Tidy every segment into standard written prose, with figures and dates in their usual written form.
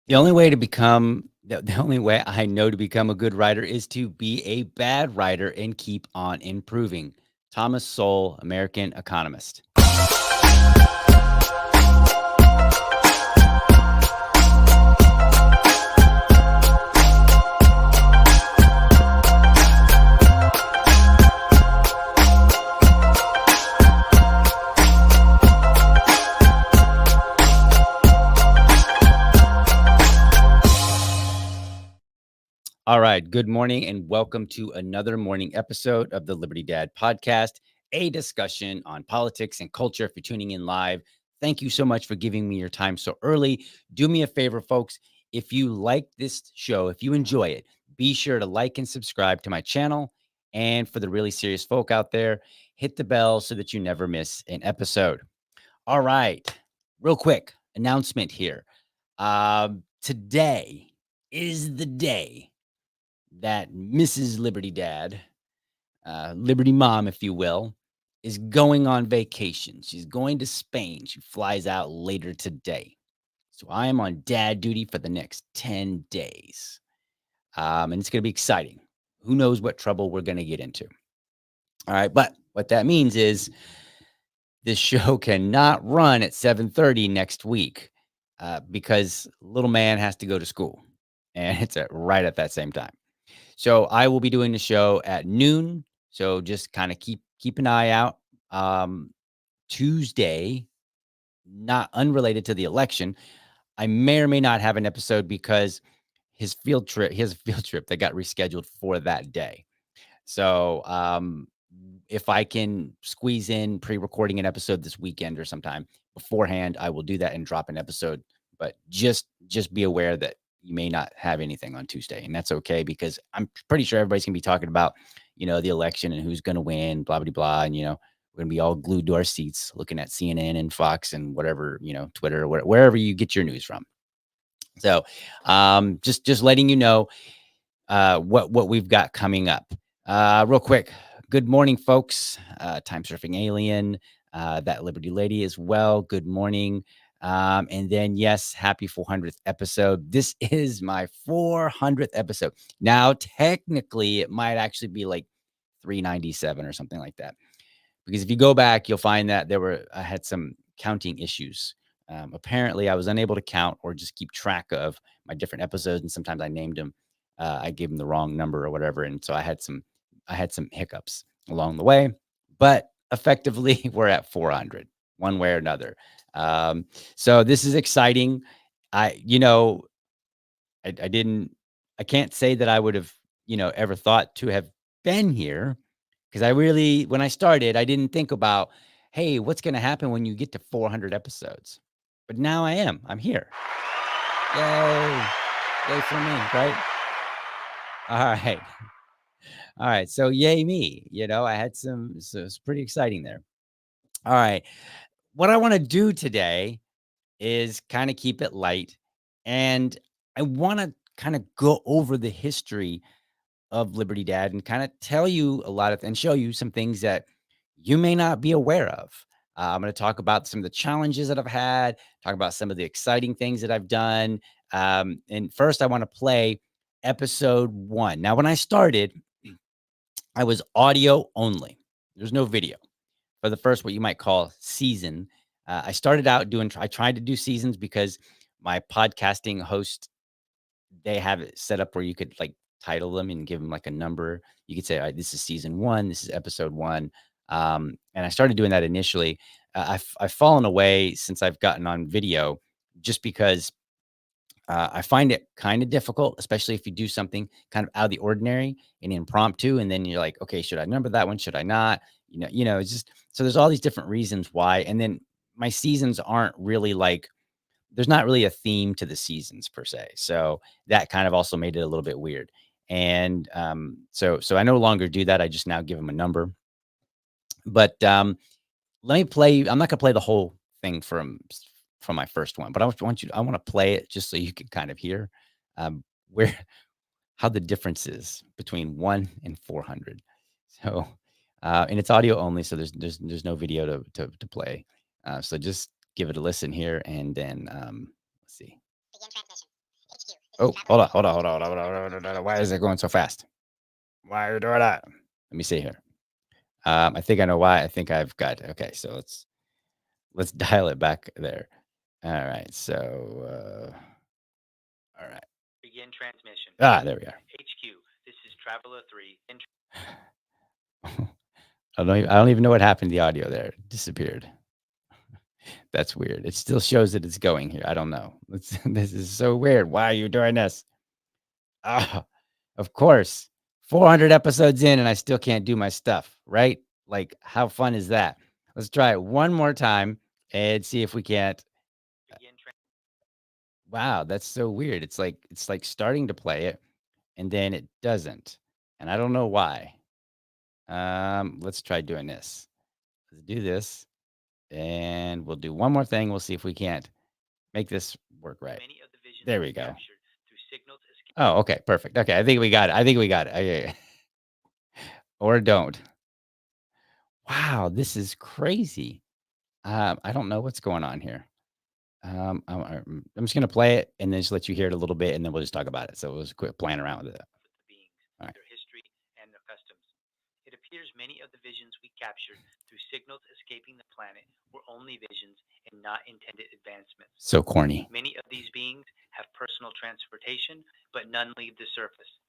The only way I know to become a good writer is to be a bad writer and keep on improving. Thomas Sowell, American economist. All right. Good morning and welcome to another morning episode of the Liberty Dad podcast, a discussion on politics and culture. If you're tuning in live, thank you so much for giving me your time so early. Do me a favor, folks. If you like this show, if you enjoy it, be sure to like and subscribe to my channel. And for the really serious folk out there, hit the bell so that you never miss an episode. All right. Real quick announcement here. Today is the day that Mrs. Liberty Dad, Liberty Mom, if you will, is going on vacation. She's going to Spain. She flies out later today. So I am on dad duty for the next 10 days. And it's going to be exciting. Who knows what trouble we're going to get into. All right. But what that means is this show cannot run at 7:30 next week because little man has to go to school. And it's right at that same time. So I will be doing the show at noon. So just kind of keep an eye out. Um, Tuesday, not unrelated to the election, I may or may not have an episode because he has a field trip that got rescheduled for that day. So if I can squeeze in pre-recording an episode this weekend or sometime beforehand, I will do that and drop an episode. But just be aware that you may not have anything on Tuesday, and that's okay because I'm pretty sure everybody's gonna be talking about, the election and who's gonna win, blah blah blah, and we're gonna be all glued to our seats looking at CNN and Fox and whatever, Twitter or wherever you get your news from. So, just letting you know what we've got coming up. Real quick, good morning, folks. Time surfing alien, that Liberty lady as well. Good morning. And then, yes, happy 400th episode. This is my 400th episode. Now, technically, it might actually be like 397 or something like that. Because if you go back, you'll find that I had some counting issues. Apparently, I was unable to count or just keep track of my different episodes, and sometimes I named them. I gave them the wrong number or whatever, and so I had some hiccups along the way. But effectively, we're at 400, one way or another. So this is exciting. I, you know, I didn't, I can't say that I would have, ever thought to have been here because when I started, I didn't think about, hey, what's going to happen when you get to 400 episodes? But now I'm here. Yay. Yay for me, right? All right. All right. So yay me. I had so it's pretty exciting there. All right. What I want to do today is kind of keep it light. And I want to kind of go over the history of Liberty Dad and kind of tell you and show you some things that you may not be aware of. I'm going to talk about some of the challenges that I've had, talk about some of the exciting things that I've done. And first, I want to play episode 1. Now, when I started, I was audio only. There's no video for the first, what you might call season. I started out I tried to do seasons because my podcasting host, they have it set up where you could like title them and give them like a number. You could say, all right, this is season 1, this is episode 1. And I started doing that initially. I've fallen away since I've gotten on video just because I find it kind of difficult, especially if you do something kind of out of the ordinary and impromptu, and then you're like, okay, should I number that one? Should I not? It's just so there's all these different reasons why. And then my seasons aren't really like there's not really a theme to the seasons per se. So that kind of also made it a little bit weird. And so I no longer do that. I just now give them a number. But let me play. I'm not gonna play the whole thing from my first one, but I want to play it just so you can kind of hear where how the difference is between 1 and 400. So and it's audio only, so there's no video to play. So just give it a listen here, and then let's see. Begin transmission. Oh, hold on, hold on, hold on, hold on, hold on, hold on, hold on. Why is it going so fast? Why are you doing that? Let me see here. I think I know why. I think I've got. Okay, so let's dial it back there. All right. So all right. Begin transmission. There we are. HQ, this is Traveler 3. I don't even know what happened to the audio there. It disappeared. That's weird. It still shows that it's going here. I don't know. This is so weird. Why are you doing this? Ah, of course. 400 episodes in and I still can't do my stuff, right? Like, how fun is that? Let's try it one more time and see if we can't. Wow, that's so weird. It's like starting to play it and then it doesn't. And I don't know why. Let's try doing this. Let's do this. And we'll do one more thing. We'll see if we can't make this work right. There we go. Oh, okay, perfect. Okay, I think we got it. I think we got it. Okay. Or don't. Wow, this is crazy. I don't know what's going on here. I'm just gonna play it and then just let you hear it a little bit, and then we'll just talk about it. So we'll just quit playing around with it. All right. Their history, and their customs. It appears many of the visions we captured through signals escaping the planet were only visions and not intended advancements. So corny. Many of these beings have personal transportation, but none leave the surface.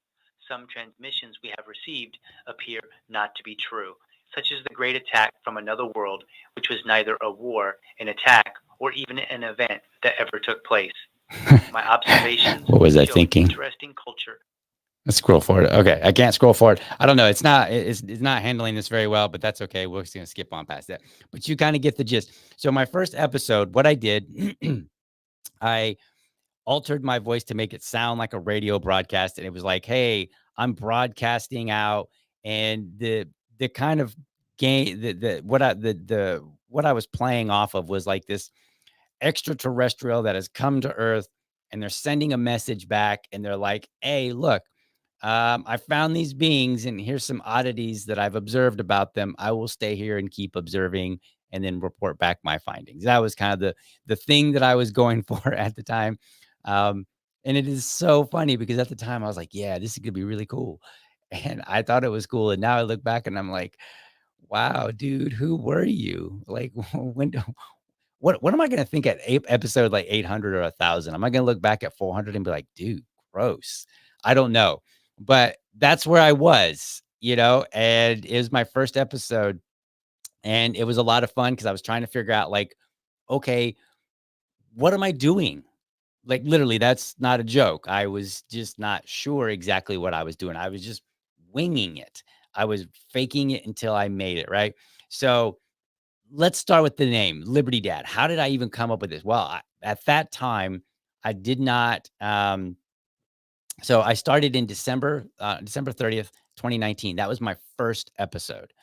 Some transmissions we have received appear not to be true, such as the great attack from another world, which was neither a war, an attack, or even an event that ever took place. My observations What was I show thinking? interesting culture. Let's scroll forward. Okay, I can't scroll forward. I don't know. It's not handling this very well, but that's okay. We're just gonna skip on past that. But you kind of get the gist. So my first episode, what I did, I altered my voice to make it sound like a radio broadcast, and it was like, "Hey, I'm broadcasting out," and the kind of game the what I was playing off of was like this extraterrestrial that has come to Earth, and they're sending a message back, and they're like, "Hey, look, I found these beings, and here's some oddities that I've observed about them. I will stay here and keep observing, and then report back my findings." That was kind of the thing that I was going for at the time. Um, and it is so funny because at the time I was like, "Yeah, this is gonna be really cool," and I thought it was cool. And now I look back and I'm like, "Wow, dude, who were you? Like, when what am I gonna think at episode like 800 or 1,000? Am I gonna look back at 400 and be like, dude, gross? I don't know, but that's where I was, and it was my first episode, and it was a lot of fun because I was trying to figure out like, okay, what am I doing? Like literally, that's not a joke. I was just not sure exactly what I was doing. I was just winging it. I was faking it until I made it, right? So let's start with the name Liberty Dad. How did I even come up with this? Well, at that time, I did not. So I started in December 30th, 2019. That was my first episode.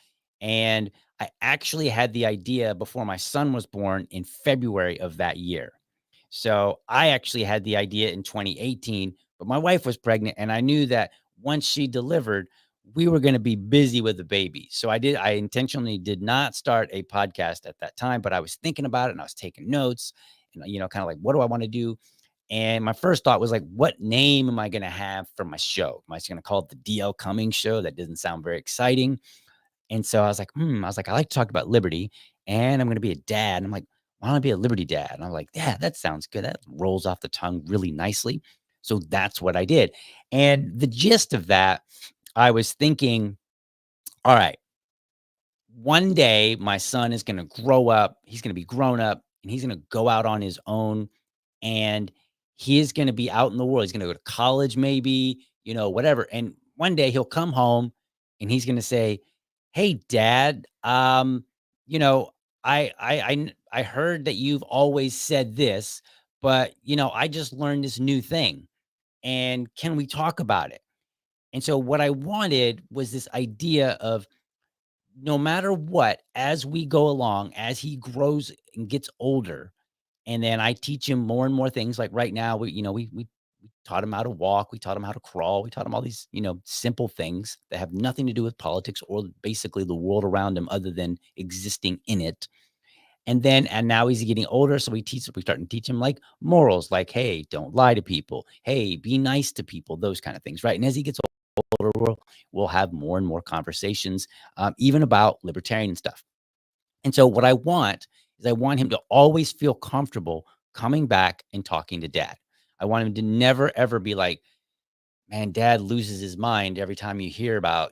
And I actually had the idea before my son was born in February of that year. So I actually had the idea in 2018, but my wife was pregnant and I knew that once she delivered, we were going to be busy with the baby. So I intentionally did not start a podcast at that time, but I was thinking about it and I was taking notes and, kind of like, what do I want to do? And my first thought was like, what name am I going to have for my show? Am I just going to call it the DL Cummings Show? That doesn't sound very exciting. And so I was like, I like to talk about liberty and I'm going to be a dad. And I'm like, why don't I be a Liberty Dad? And I'm like, yeah, that sounds good. That rolls off the tongue really nicely. So that's what I did. And the gist of that, I was thinking, all right, one day my son is going to grow up. He's going to be grown up and he's going to go out on his own and he is going to be out in the world. He's going to go to college, maybe, whatever. And one day he'll come home and he's going to say, "Hey, Dad, you know, I heard that you've always said this, but I just learned this new thing, and can we talk about it?" And so what I wanted was this idea of no matter what, as we go along, as he grows and gets older, and then I teach him more and more things. Like right now, we taught him how to walk, we taught him how to crawl, we taught him all these, simple things that have nothing to do with politics or basically the world around him other than existing in it. And now he's getting older, so we start to teach him like morals, like, hey, don't lie to people. Hey, be nice to people, those kind of things, right? And as he gets older, we'll have more and more conversations, even about libertarian stuff. And so what I want is I want him to always feel comfortable coming back and talking to dad. I want him to never ever be like, man, dad loses his mind every time you hear about,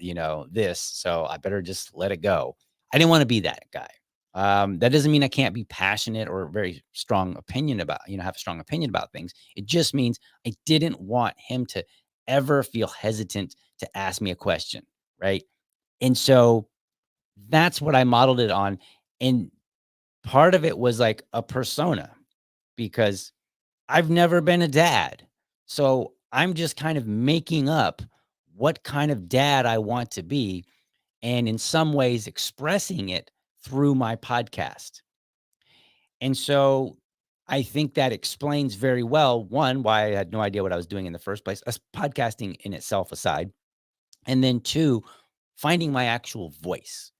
this. So I better just let it go. I didn't want to be that guy. That doesn't mean I can't be passionate or very strong opinion about, have a strong opinion about things. It just means I didn't want him to ever feel hesitant to ask me a question. Right. And so that's what I modeled it on. And part of it was like a persona because I've never been a dad. So I'm just kind of making up what kind of dad I want to be, and in some ways expressing it through my podcast. And so I think that explains very well, one, why I had no idea what I was doing in the first place, us podcasting in itself aside. And then two, finding my actual voice.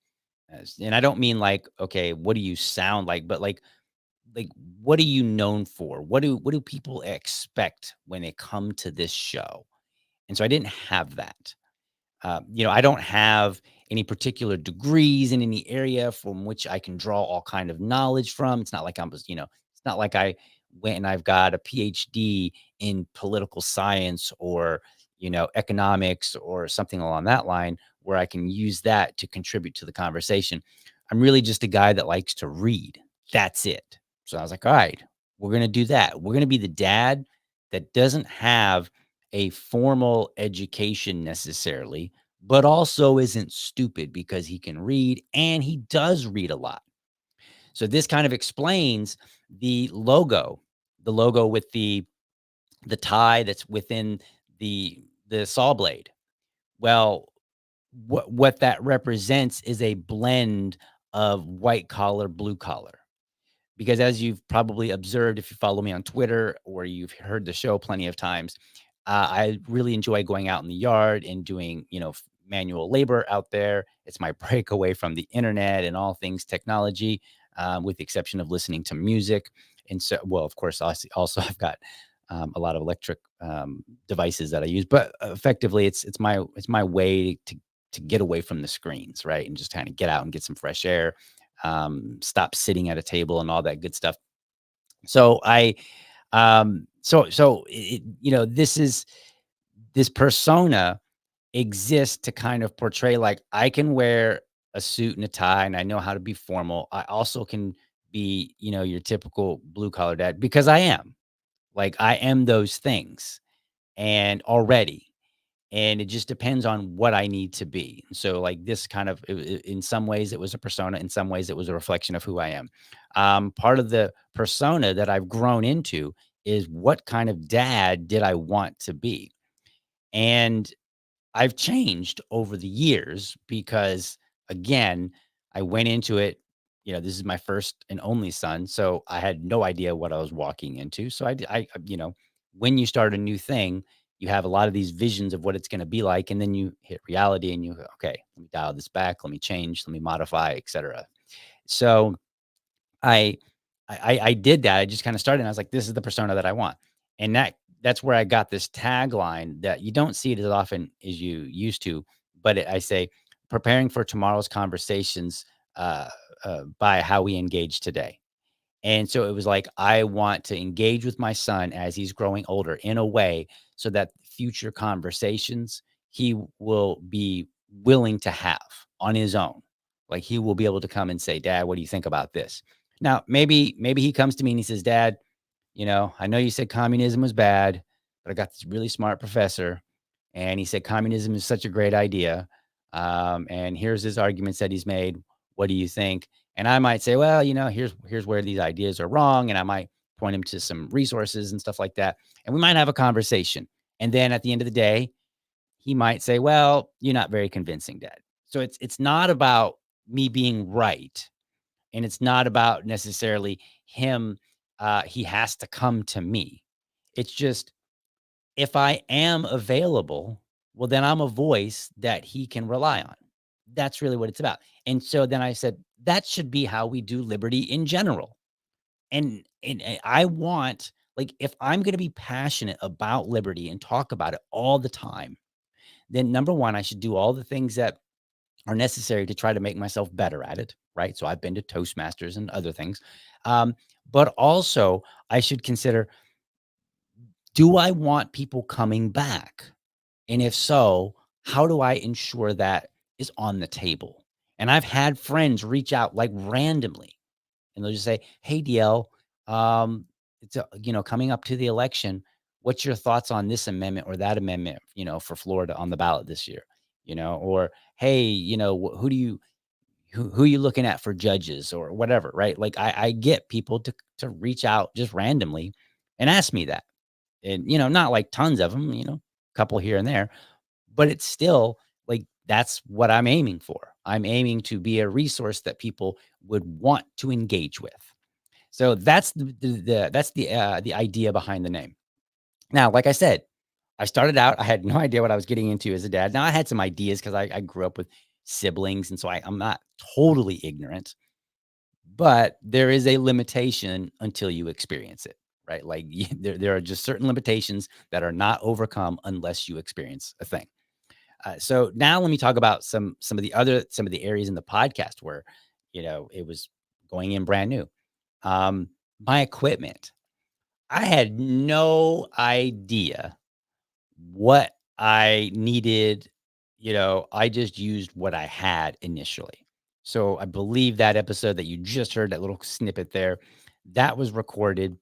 And I don't mean like, okay, what do you sound like, but like what are you known for? What do people expect when they come to this show? And so I didn't have that. I don't have any particular degrees in any area from which I can draw all kind of knowledge from. It's not like it's not like I went and I've got a PhD in political science or, economics or something along that line where I can use that to contribute to the conversation. I'm really just a guy that likes to read. That's it. So I was like, all right, we're going to do that. We're going to be the dad that doesn't have a formal education necessarily, but also isn't stupid because he can read and he does read a lot. So this kind of explains the logo with the tie that's within the saw blade. Well, what that represents is a blend of white collar, blue collar. Because as you've probably observed, if you follow me on Twitter or you've heard the show plenty of times, I really enjoy going out in the yard and doing, manual labor out there. It's my break away from the internet and all things technology, with the exception of listening to music. And so, well, of course, also I've got a lot of electric devices that I use, but effectively, it's my way to get away from the screens, right, and just kind of get out and get some fresh air, stop sitting at a table and all that good stuff. So this persona exists to kind of portray like I can wear a suit and a tie and I know how to be formal. I also can be, your typical blue collar dad because I am. Like I am those things and already. And it just depends on what I need to be. So, like this kind of, in some ways, it was a persona. In some ways, it was a reflection of who I am. Part of the persona that I've grown into is what kind of dad did I want to be, and I've changed over the years because, again, I went into it. This is my first and only son, so I had no idea what I was walking into. So when you start a new thing, you have a lot of these visions of what it's going to be like, and then you hit reality, and you go, okay, let me dial this back, let me change, let me modify, etc. So I I did that. I just kind of started and I was like, this is the persona that I want. And that's where I got this tagline that you don't see it as often as you used to, but I say, preparing for tomorrow's conversations by how we engage today. And so it was like, I want to engage with my son as he's growing older in a way so that future conversations he will be willing to have on his own. Like he will be able to come and say, Dad, what do you think about this? Now, maybe he comes to me and he says, Dad, I know you said communism was bad, but I got this really smart professor and he said communism is such a great idea. And here's his arguments that he's made. What do you think? And I might say, well, here's where these ideas are wrong. And I might point him to some resources and stuff like that. And we might have a conversation. And then at the end of the day, he might say, well, you're not very convincing, Dad. So it's not about me being right. And it's not about necessarily him. He has to come to me. It's just if I am available, well, then I'm a voice that he can rely on. That's really what it's about. And so then I said, that should be how we do liberty in general. And I want, like, if I'm going to be passionate about liberty and talk about it all the time, then number one, I should do all the things that are necessary to try to make myself better at it, right? So I've been to Toastmasters and other things. Um, but also, I should consider, do I want people coming back? And if so, how do I ensure that is on the table? And I've had friends reach out like randomly, and they'll just say, "Hey, DL, it's coming up to the election. What's your thoughts on this amendment or that amendment? For Florida on the ballot this year, or hey, who do you who are you looking at for judges or whatever, right? Like I get people to reach out just randomly and ask me that, and not like tons of them, a couple here and there, but it's still like that's what I'm aiming for. I'm aiming to be a resource that people would want to engage with. So that's the idea behind the name. Now, like I said, I started out, I had no idea what I was getting into as a dad. Now I had some ideas because I grew up with siblings, and so I'm not totally ignorant, but there is a limitation until you experience it, right? Like there are just certain limitations that are not overcome unless you experience a thing. So now let me talk about some of the areas in the podcast where it was going in brand new. My equipment. I had no idea what I needed. I just used what I had initially. So I believe that episode that you just heard, that little snippet there, that was recorded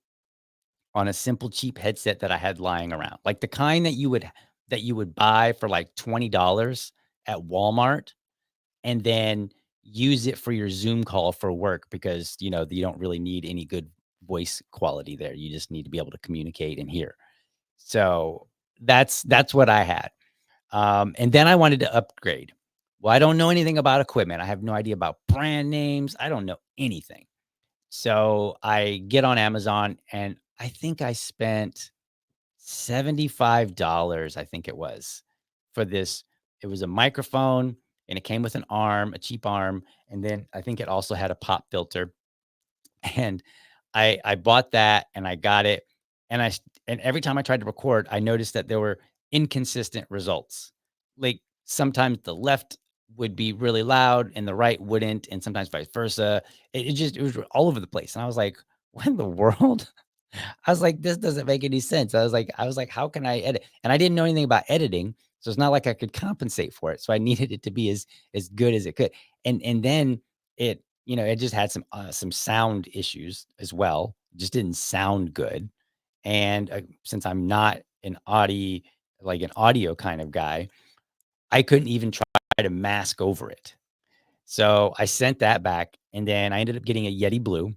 on a simple cheap headset that I had lying around. Like the kind that you would buy for like $20 at Walmart and then use it for your Zoom call for work because, you don't really need any good voice quality there. You just need to be able to communicate and hear. So that's what I had. And then I wanted to upgrade. Well, I don't know anything about equipment. I have no idea about brand names. I don't know anything. So I get on Amazon and I think I spent $75, I think it was, for this. It was a microphone and it came with an arm, a cheap arm, and then I think it also had a pop filter. And I bought that and I got it. And every time I tried to record, I noticed that there were inconsistent results. Like sometimes the left would be really loud and the right wouldn't, and sometimes vice versa. It was all over the place. And I was like, what in the world? I was like, this doesn't make any sense. I was like, how can I edit? And I didn't know anything about editing. So it's not like I could compensate for it. So I needed it to be as good as it could. And then it just had some sound issues as well. It just didn't sound good. And since I'm not an audio kind of guy, I couldn't even try to mask over it. So I sent that back and then I ended up getting a Yeti Blue,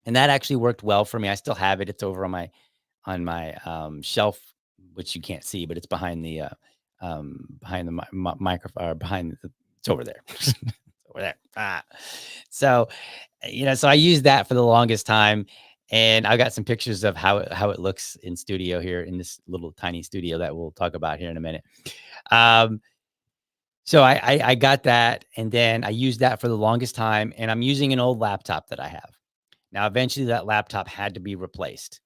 and that actually worked well for me. I still have it. It's over on my shelf, which you can't see, but it's behind the microphone, or behind it's over there. It's over there. So, so I used that for the longest time, and I got some pictures of how it looks in studio here in this little tiny studio that we'll talk about here in a minute. Um, so I got that, and then I used that for the longest time, and I'm using an old laptop that I have. Now, eventually that laptop had to be replaced.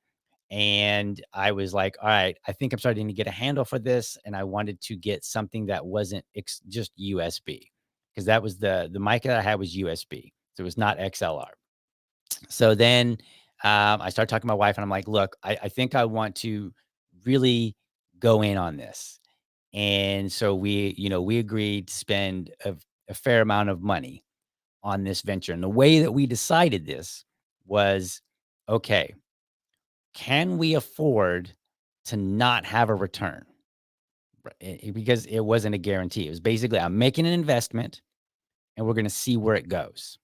And I was like, all right, I think I'm starting to get a handle for this. And I wanted to get something that wasn't just USB, because that was the mic that I had was USB. So it was not XLR. So then I started talking to my wife and I'm like, look, I think I want to really go in on this. And so we agreed to spend a fair amount of money on this venture. And the way that we decided this was, okay, can we afford to not have a return? Because it wasn't a guarantee. It was basically, I'm making an investment and we're going to see where it goes.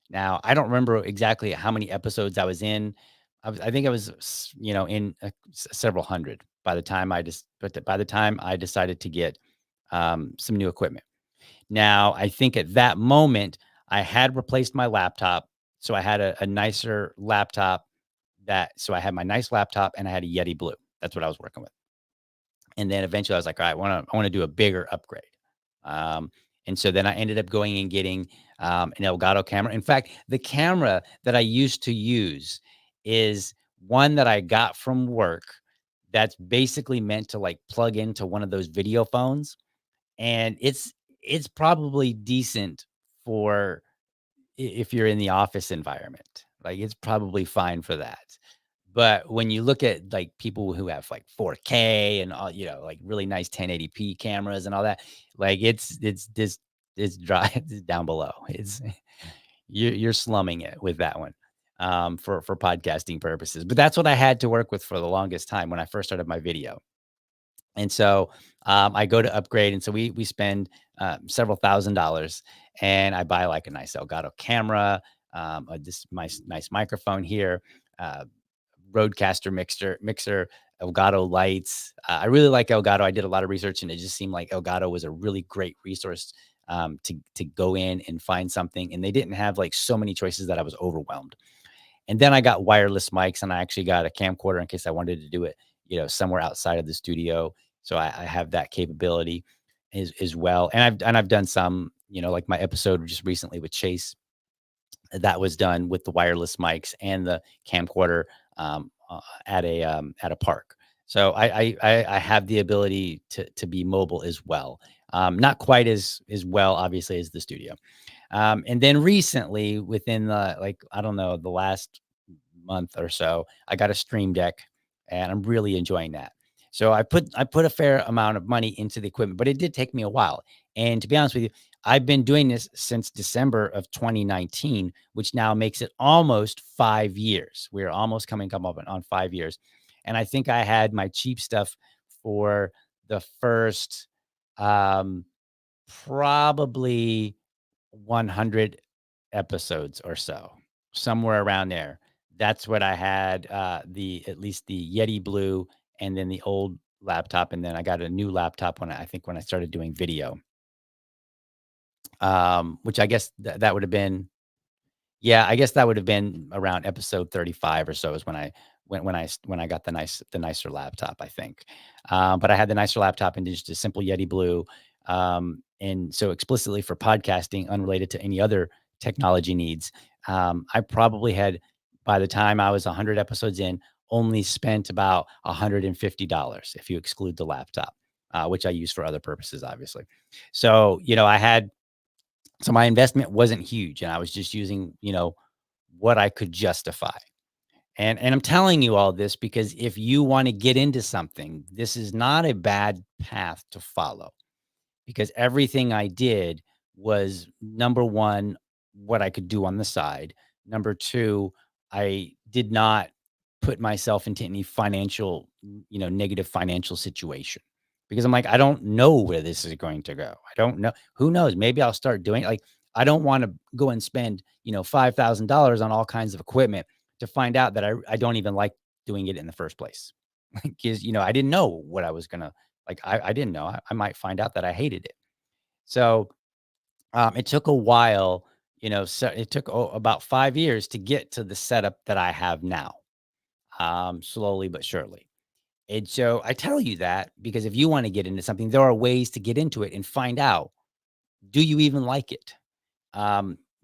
Now, I don't remember exactly how many episodes I was in. I think I was, in several hundred by the time by the time I decided to get some new equipment. Now, I think at that moment, I had replaced my laptop. So I had a nicer laptop so I had my nice laptop and I had a Yeti Blue. That's what I was working with. And then eventually I was like, all right, I want to do a bigger upgrade. Um, And so then I ended up going and getting an Elgato camera. In fact, the camera that I used to use is one that I got from work that's basically meant to like plug into one of those video phones. And it's probably decent for if you're in the office environment. Like it's probably fine for that. But when you look at like people who have like 4K and all, like really nice 1080p cameras and all that, like it's this it's dry it's down below. It's you're slumming it with that one for podcasting purposes. But that's what I had to work with for the longest time when I first started my video. And so I go to upgrade, and so we spend several $1,000s, and I buy like a nice Elgato camera, this nice microphone here, uh, Rodecaster mixer, Elgato lights. I really like Elgato. I did a lot of research, and it just seemed like Elgato was a really great resource to go in and find something. And they didn't have like so many choices that I was overwhelmed. And then I got wireless mics, and I actually got a camcorder in case I wanted to do it, somewhere outside of the studio. So I have that capability as well. And I've done some, like my episode just recently with Chase that was done with the wireless mics and the camcorder at a park. So I have the ability to be mobile as well. Not quite as well, obviously, as the studio. And then recently, within the like, I don't know, the last month or so, I got a Stream Deck, and I'm really enjoying that. So I put a fair amount of money into the equipment, but it did take me a while. And to be honest with you, I've been doing this since December of 2019, which now makes it almost 5 years. We're almost coming up on 5 years. And I think I had my cheap stuff for the first um probably 100 episodes or so, somewhere around there. That's what I had, at least the Yeti Blue, and then the old laptop, and then I got a new laptop when I started doing video, which I guess that would have been, yeah, I guess that would have been around episode 35 or so is when I got the nicer laptop, I think. But I had the nicer laptop and just a simple Yeti Blue. And so explicitly for podcasting, unrelated to any other technology needs, I probably had, by the time I was 100 episodes in, only spent about $150 if you exclude the laptop, which I use for other purposes, obviously. So, so my investment wasn't huge, and I was just using, what I could justify. And I'm telling you all this because if you want to get into something, this is not a bad path to follow, because everything I did was, number one, what I could do on the side. Number two, I did not put myself into any negative financial situation, because I'm like, I don't know where this is going to go. I don't know. Who knows? Maybe I'll start doing like, I don't want to go and spend, $5,000 on all kinds of equipment to find out that I don't even like doing it in the first place. Because, I didn't know what I was going to like. I didn't know. I might find out that I hated it. So it took a while, so it took about 5 years to get to the setup that I have now, slowly but surely. And so I tell you that because if you want to get into something, there are ways to get into it and find out, do you even like it?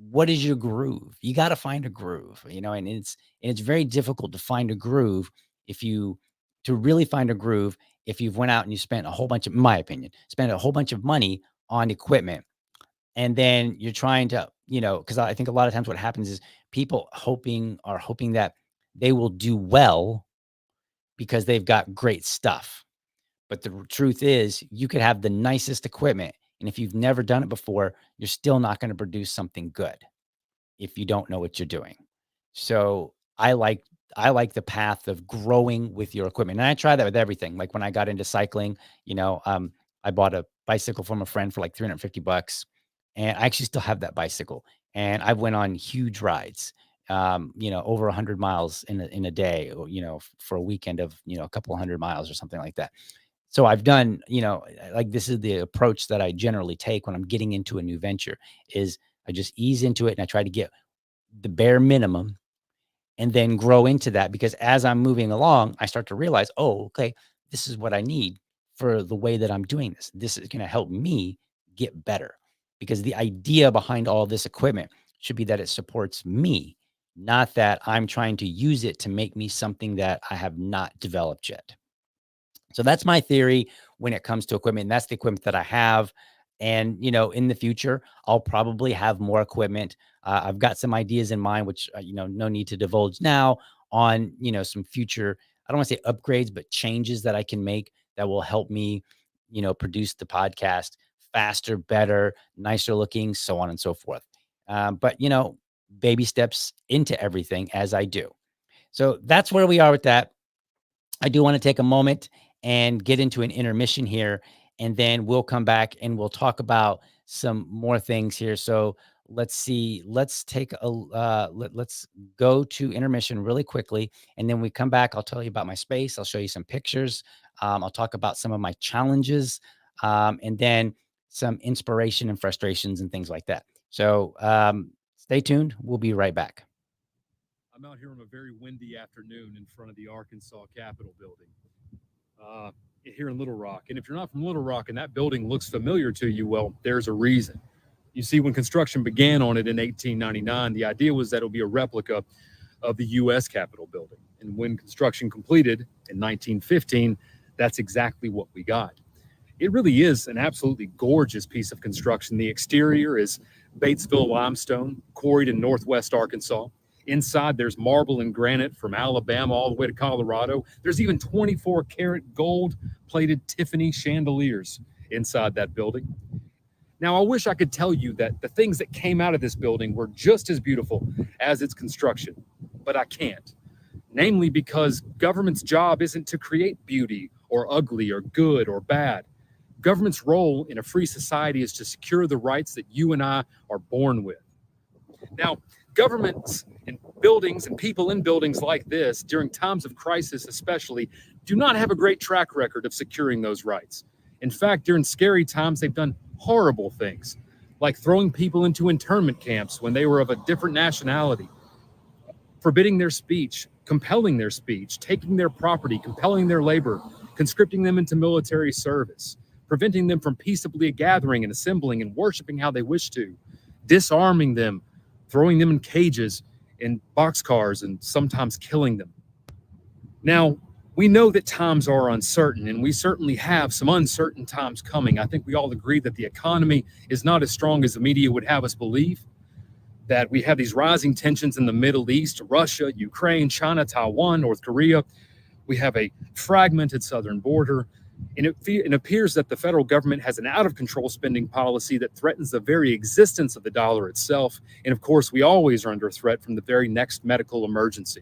What is your groove? You got to find a groove, and it's very difficult to find a groove if you to really find a groove if you've went out and you spent a whole bunch of, in my opinion, spent a whole bunch of money on equipment, and then you're trying to, because I think a lot of times what happens is people are hoping that they will do well because they've got great stuff. But the truth is, you could have the nicest equipment, and if you've never done it before, you're still not going to produce something good if you don't know what you're doing. So I like the path of growing with your equipment. And I try that with everything. Like when I got into cycling, I bought a bicycle from a friend for like 350 bucks. And I actually still have that bicycle. And I went on huge rides, over 100 miles in a day, or, for a weekend of, a couple 100 miles or something like that. So I've done, like this is the approach that I generally take when I'm getting into a new venture is I just ease into it and I try to get the bare minimum and then grow into that, because as I'm moving along, I start to realize, oh, okay, this is what I need for the way that I'm doing this. This is going to help me get better. because the idea behind all this equipment should be that it supports me, not that I'm trying to use it to make me something that I have not developed yet. So that's my theory when it comes to equipment. And that's the equipment that I have. And, in the future, I'll probably have more equipment. I've got some ideas in mind, which, no need to divulge now on, some future, I don't want to say upgrades, but changes that I can make that will help me, produce the podcast faster, better, nicer looking, so on and so forth. But, baby steps into everything as I do. So that's where we are with that. I do want to take a moment and get into an intermission here, and then we'll come back and we'll talk about some more things here. So let's see. Let's take a let's go to intermission really quickly, and then we come back. I'll tell you about my space. I'll show you some pictures. I'll talk about some of my challenges, and then some inspiration and frustrations and things like that. So stay tuned. We'll be right back. I'm out here on a very windy afternoon in front of the Arkansas Capitol building here in Little Rock. And if you're not from Little Rock and that building looks familiar to you, well, there's a reason. You see, when construction began on it in 1899, the idea was that it would be a replica of the U.S. Capitol building. And when construction completed in 1915, that's exactly what we got. It really is an absolutely gorgeous piece of construction. The exterior is Batesville limestone, quarried in northwest Arkansas. Inside, there's marble and granite from Alabama all the way to Colorado. There's even 24-karat gold-plated Tiffany chandeliers inside that building. Now, I wish I could tell you that the things that came out of this building were just as beautiful as its construction, but I can't. Namely because government's job isn't to create beauty or ugly or good or bad. Government's role in a free society is to secure the rights that you and I are born with. Now, governments and buildings and people in buildings like this, during times of crisis especially, do not have a great track record of securing those rights. In fact, during scary times, they've done horrible things, like throwing people into internment camps when they were of a different nationality, forbidding their speech, compelling their speech, taking their property, compelling their labor, conscripting them into military service, preventing them from peaceably gathering and assembling and worshiping how they wish to, disarming them, throwing them in cages, in boxcars, and sometimes killing them. Now, we know that times are uncertain, and we certainly have some uncertain times coming. I think we all agree that the economy is not as strong as the media would have us believe, that we have these rising tensions in the Middle East, Russia, Ukraine, China, Taiwan, North Korea. We have a fragmented southern border, and it appears that the federal government has an out-of-control spending policy that threatens the very existence of the dollar itself. And of course, we always are under threat from the very next medical emergency.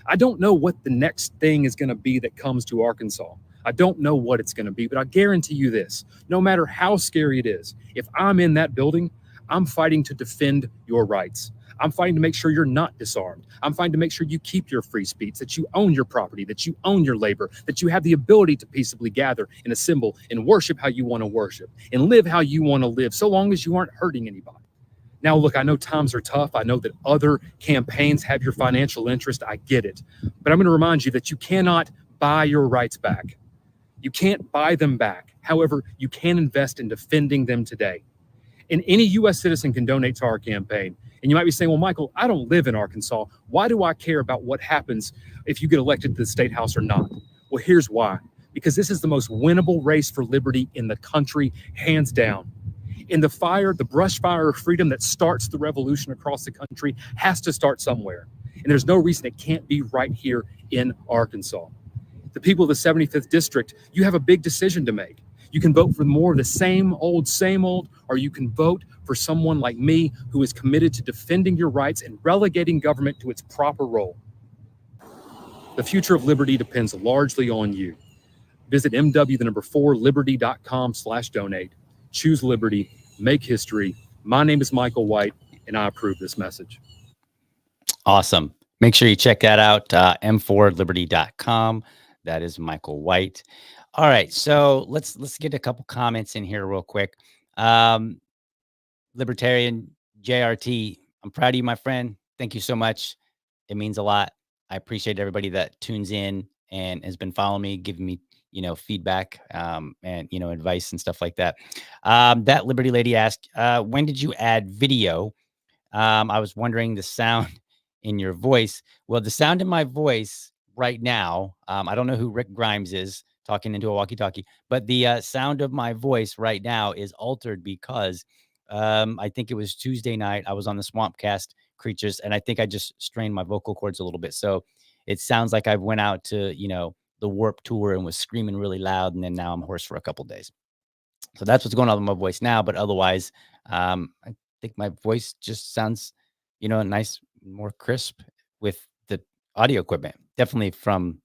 I don't know what the next thing is going to be that comes to Arkansas. I don't know what it's going to be, but I guarantee you this, no matter how scary it is, if I'm in that building, I'm fighting to defend your rights. I'm fighting to make sure you're not disarmed. I'm fighting to make sure you keep your free speech, that you own your property, that you own your labor, that you have the ability to peaceably gather and assemble and worship how you want to worship and live how you want to live, so long as you aren't hurting anybody. Now, look, I know times are tough. I know that other campaigns have your financial interest. I get it. But I'm going to remind you that you cannot buy your rights back. You can't buy them back. However, you can invest in defending them today. And any U.S. citizen can donate to our campaign. And you might be saying, well, Michael, I don't live in Arkansas. Why do I care about what happens if you get elected to the state house or not? Well, here's why. Because this is the most winnable race for liberty in the country, hands down. And the brush fire of freedom that starts the revolution across the country has to start somewhere. And there's no reason it can't be right here in Arkansas. The people of the 75th District, you have a big decision to make. You can vote for more of the same old, or you can vote for someone like me who is committed to defending your rights and relegating government to its proper role. The future of liberty depends largely on you. Visit mw4liberty.com/donate. Choose liberty, make history. My name is Michael White, and I approve this message. Awesome. Make sure you check that out, m4liberty.com. That is Michael White. All right, so let's get a couple comments in here real quick. Libertarian JRT, I'm proud of you, my friend. Thank you so much. It means a lot. I appreciate everybody that tunes in and has been following me, giving me feedback, and, advice and stuff like that. That Liberty lady asked, when did you add video? I was wondering the sound in your voice. Well, the sound in my voice right now, I don't know who Rick Grimes is talking into a walkie-talkie, but the sound of my voice right now is altered because I think it was Tuesday night. I was on the Swampcast Creatures, and I think I just strained my vocal cords a little bit. So it sounds like I went out to, the Warp Tour and was screaming really loud, and then now I'm hoarse for a couple days. So that's what's going on with my voice now. But otherwise, I think my voice just sounds, nice, more crisp with the audio equipment. Definitely from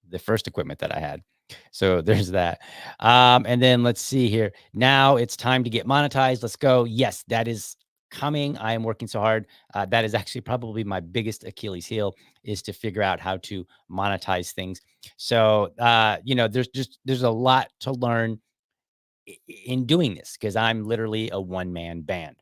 the first equipment that I had. So there's that. And then let's see here. Now it's time to get monetized. Let's go. Yes, that is coming. I am working so hard. That is actually probably my biggest Achilles heel, is to figure out how to monetize things. So, there's a lot to learn in doing this, because I'm literally a one-man band.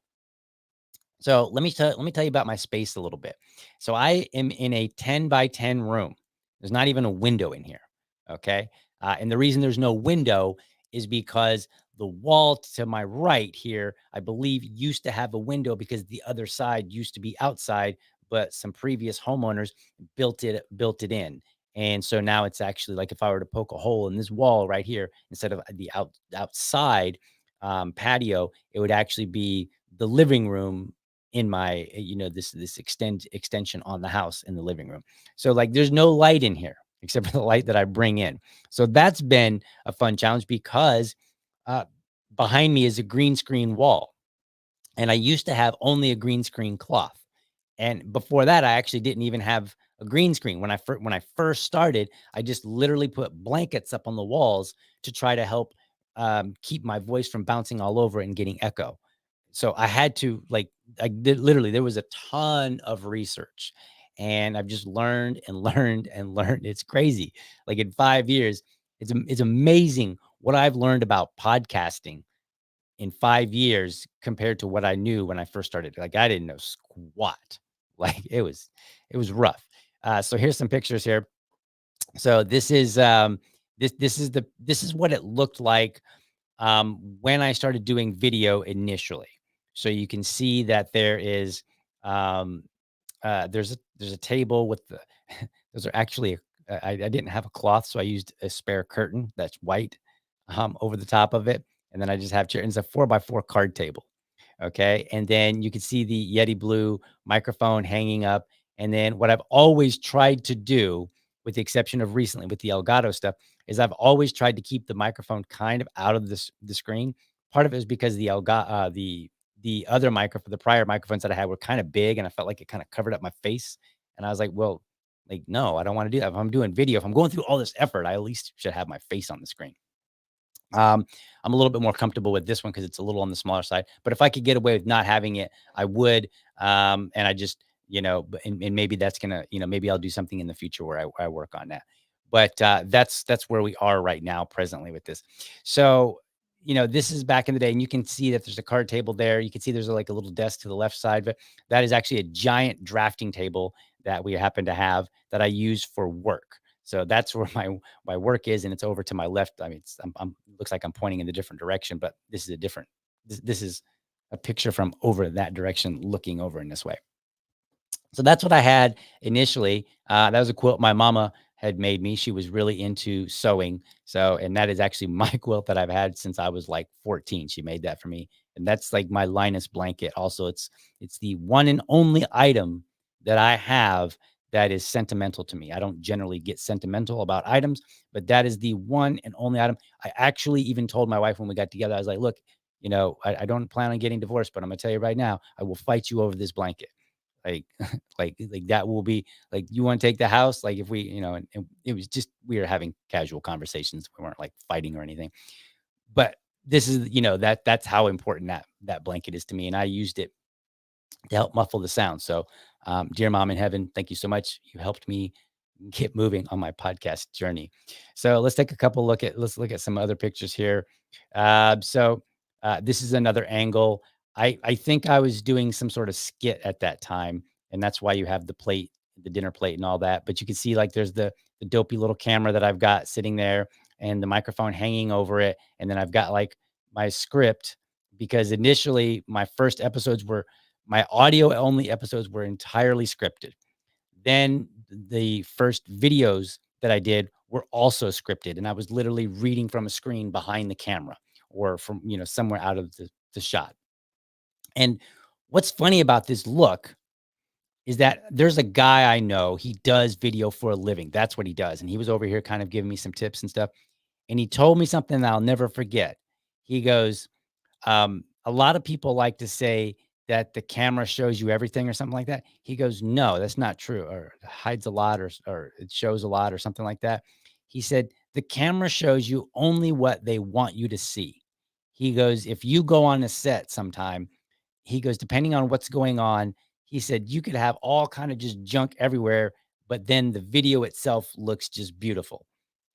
So let me tell you about my space a little bit. So I am in a 10 by 10 room. There's not even a window in here. Okay. And the reason there's no window is because the wall to my right here, I believe, used to have a window because the other side used to be outside, but some previous homeowners built it in. And so now it's actually like if I were to poke a hole in this wall right here, instead of the outside patio, it would actually be the living room in my, this extension on the house in the living room. So like there's no light in here except for the light that I bring in. So that's been a fun challenge because uh, behind me is a green screen wall. And I used to have only a green screen cloth. And before that, I actually didn't even have a green screen. When I first started, I just literally put blankets up on the walls to try to help keep my voice from bouncing all over and getting echo. So I had to, like, I did literally, there was a ton of research, and I've just learned and learned and learned. It's crazy. Like in 5 years, it's amazing what I've learned about podcasting in 5 years compared to what I knew when I first started. Like I didn't know squat. Like it was rough. So here's some pictures here. So this is this is what it looked like when I started doing video initially. So you can see that there is um, there's a table with the those are actually I didn't have a cloth, so I used a spare curtain that's white over the top of it, and then I just have chair. And it's a 4x4 card table. Okay, and then you can see the Yeti Blue microphone hanging up. And then what I've always tried to do, with the exception of recently with the Elgato stuff, is I've always tried to keep the microphone kind of out of the screen. Part of it is because the other microphone, the prior microphones that I had were kind of big, and I felt like it kind of covered up my face. And I was like, well, like, no, I don't want to do that. If I'm doing video, if I'm going through all this effort, I at least should have my face on the screen. I'm a little bit more comfortable with this one because it's a little on the smaller side. But if I could get away with not having it, I would. And I just, and maybe that's gonna, maybe I'll do something in the future where I work on that. But that's where we are right now, presently, with this. So, this is back in the day, and you can see that there's a card table there. You can see there's like a little desk to the left side, but that is actually a giant drafting table that we happen to have that I use for work. So that's where my work is, and it's over to my left. I mean, I'm looks like I'm pointing in the different direction, but this is a different. This is a picture from over that direction, looking over in this way. So that's what I had initially. That was a quilt my mama had made me. She was really into sewing. So, and that is actually my quilt that I've had since I was like 14. She made that for me, and that's like my Linus blanket. Also, it's the one and only item that I have that is sentimental to me. I don't generally get sentimental about items, but that is the one and only item. I actually even told my wife when we got together, I was like, look, I don't plan on getting divorced, but I'm gonna tell you right now, I will fight you over this blanket. Like, like that will be like, you want to take the house? Like if we, and it was just, we were having casual conversations. We weren't like fighting or anything, but this is, that's how important that blanket is to me. And I used it to help muffle the sound. So, dear mom in heaven, thank you so much. You helped me get moving on my podcast journey. So let's look at some other pictures here. This is another angle. I think I was doing some sort of skit at that time, and that's why you have the plate, the dinner plate and all that. But you can see like there's the dopey little camera that I've got sitting there. and the microphone hanging over it. And then I've got like my script, because initially my audio only episodes were entirely scripted. Then the first videos that I did were also scripted, and I was literally reading from a screen behind the camera, or from, somewhere out of the shot. And what's funny about this look is that there's a guy I know, he does video for a living. That's what he does. And he was over here kind of giving me some tips and stuff. And he told me something that I'll never forget. He goes, a lot of people like to say that the camera shows you everything or something like that. He goes, no, that's not true, or hides a lot, or it shows a lot or something like that. He said, the camera shows you only what they want you to see. He goes, if you go on a set sometime, he goes, depending on what's going on, he said, you could have all kind of just junk everywhere, but then the video itself looks just beautiful.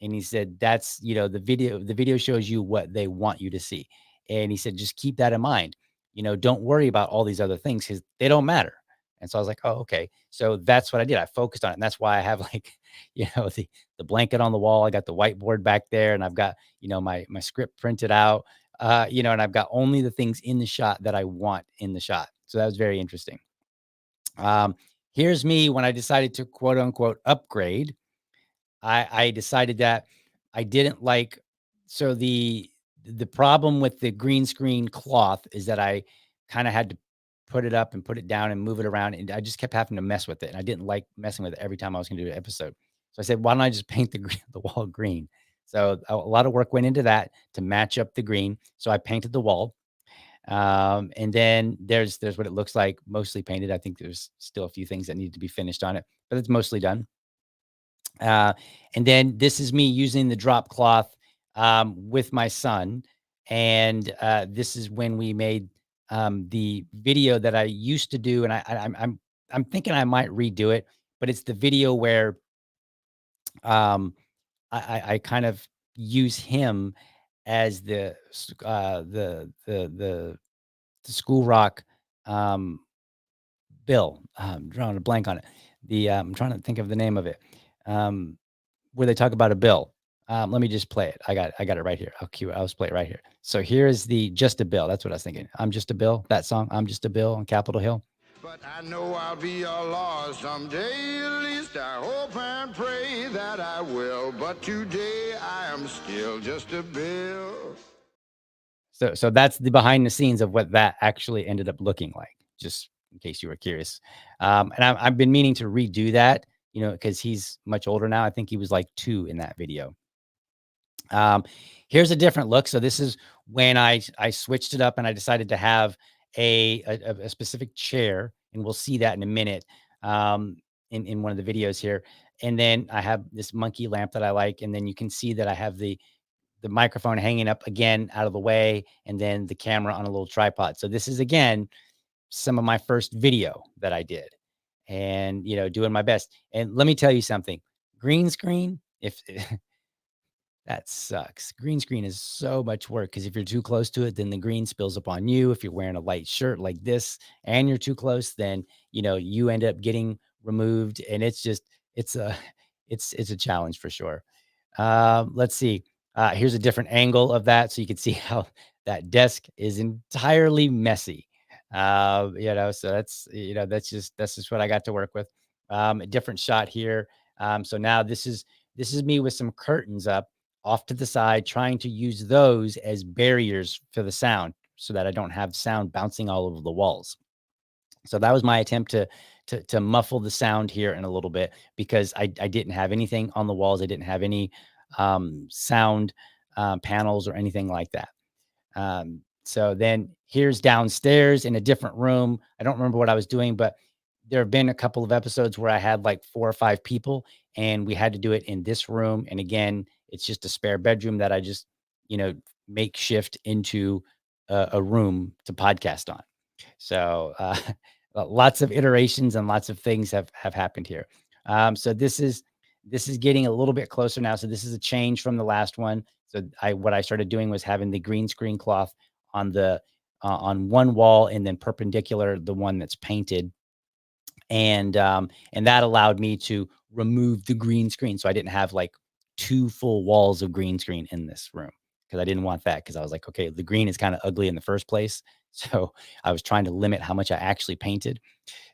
And he said, that's, the video shows you what they want you to see. And he said, just keep that in mind. Don't worry about all these other things, because they don't matter. And so I was like, oh, okay. So that's what I did. I focused on it. And that's why I have like, the blanket on the wall. I got the whiteboard back there, and I've got, my script printed out, and I've got only the things in the shot that I want in the shot. So that was very interesting. Here's me when I decided to quote unquote upgrade. I decided that I didn't like, so the problem with the green screen cloth is that I kind of had to put it up and put it down and move it around. And I just kept having to mess with it. And I didn't like messing with it every time I was going to do an episode. So I said, why don't I just paint the wall green? So a lot of work went into that to match up the green. So I painted the wall. And then there's what it looks like, mostly painted. I think there's still a few things that need to be finished on it, but it's mostly done. And then this is me using the drop cloth with my son. And this is when we made the video that I used to do. And I'm thinking I might redo it, but it's the video where I kind of use him as the School Rock bill. Drawing a blank on it. I'm trying to think of the name of it. Where they talk about a bill. Let me just play it. I got it right here. I'll play it right here. So here's the Just a Bill. That's what I was thinking. I'm Just a Bill. That song, I'm Just a Bill on Capitol Hill. But I know I'll be a law someday. At least I hope and pray that I will. But today I am still just a bill. So that's the behind the scenes of what that actually ended up looking like, just in case you were curious. And I've been meaning to redo that, because he's much older now. I think he was like 2 in that video. Here's a different look. So this is when I switched it up, and I decided to have a specific chair, and we'll see that in a minute in one of the videos here. And then I have this monkey lamp that I like, and then you can see that I have the microphone hanging up again out of the way, and then the camera on a little tripod. So this is, again, some of my first video that I did, and, doing my best. And let me tell you something, green screen, if that sucks. Green screen is so much work, because if you're too close to it, then the green spills up on you. If you're wearing a light shirt like this and you're too close, then, you end up getting removed. And it's a challenge for sure. Let's see. Here's a different angle of that, so you can see how that desk is entirely messy. So that's just what I got to work with. A different shot here. So now this is me with some curtains up off to the side, trying to use those as barriers for the sound, so that I don't have sound bouncing all over the walls. So that was my attempt to muffle the sound here in a little bit, because I didn't have anything on the walls. I didn't have any sound panels or anything like that. So then here's downstairs in a different room. I don't remember what I was doing, but there have been a couple of episodes where I had like 4 or 5 people, and we had to do it in this room. And again, it's just a spare bedroom that I just, makeshift into a room to podcast on. So lots of iterations and lots of things have happened here. So this is getting a little bit closer now. So this is a change from the last one. So what I started doing was having the green screen cloth on on one wall, and then perpendicular, the one that's painted. And that allowed me to remove the green screen. So I didn't have like 2 full walls of green screen in this room because I didn't want that because I was like, okay, the green is kind of ugly in the first place. So I was trying to limit how much I actually painted.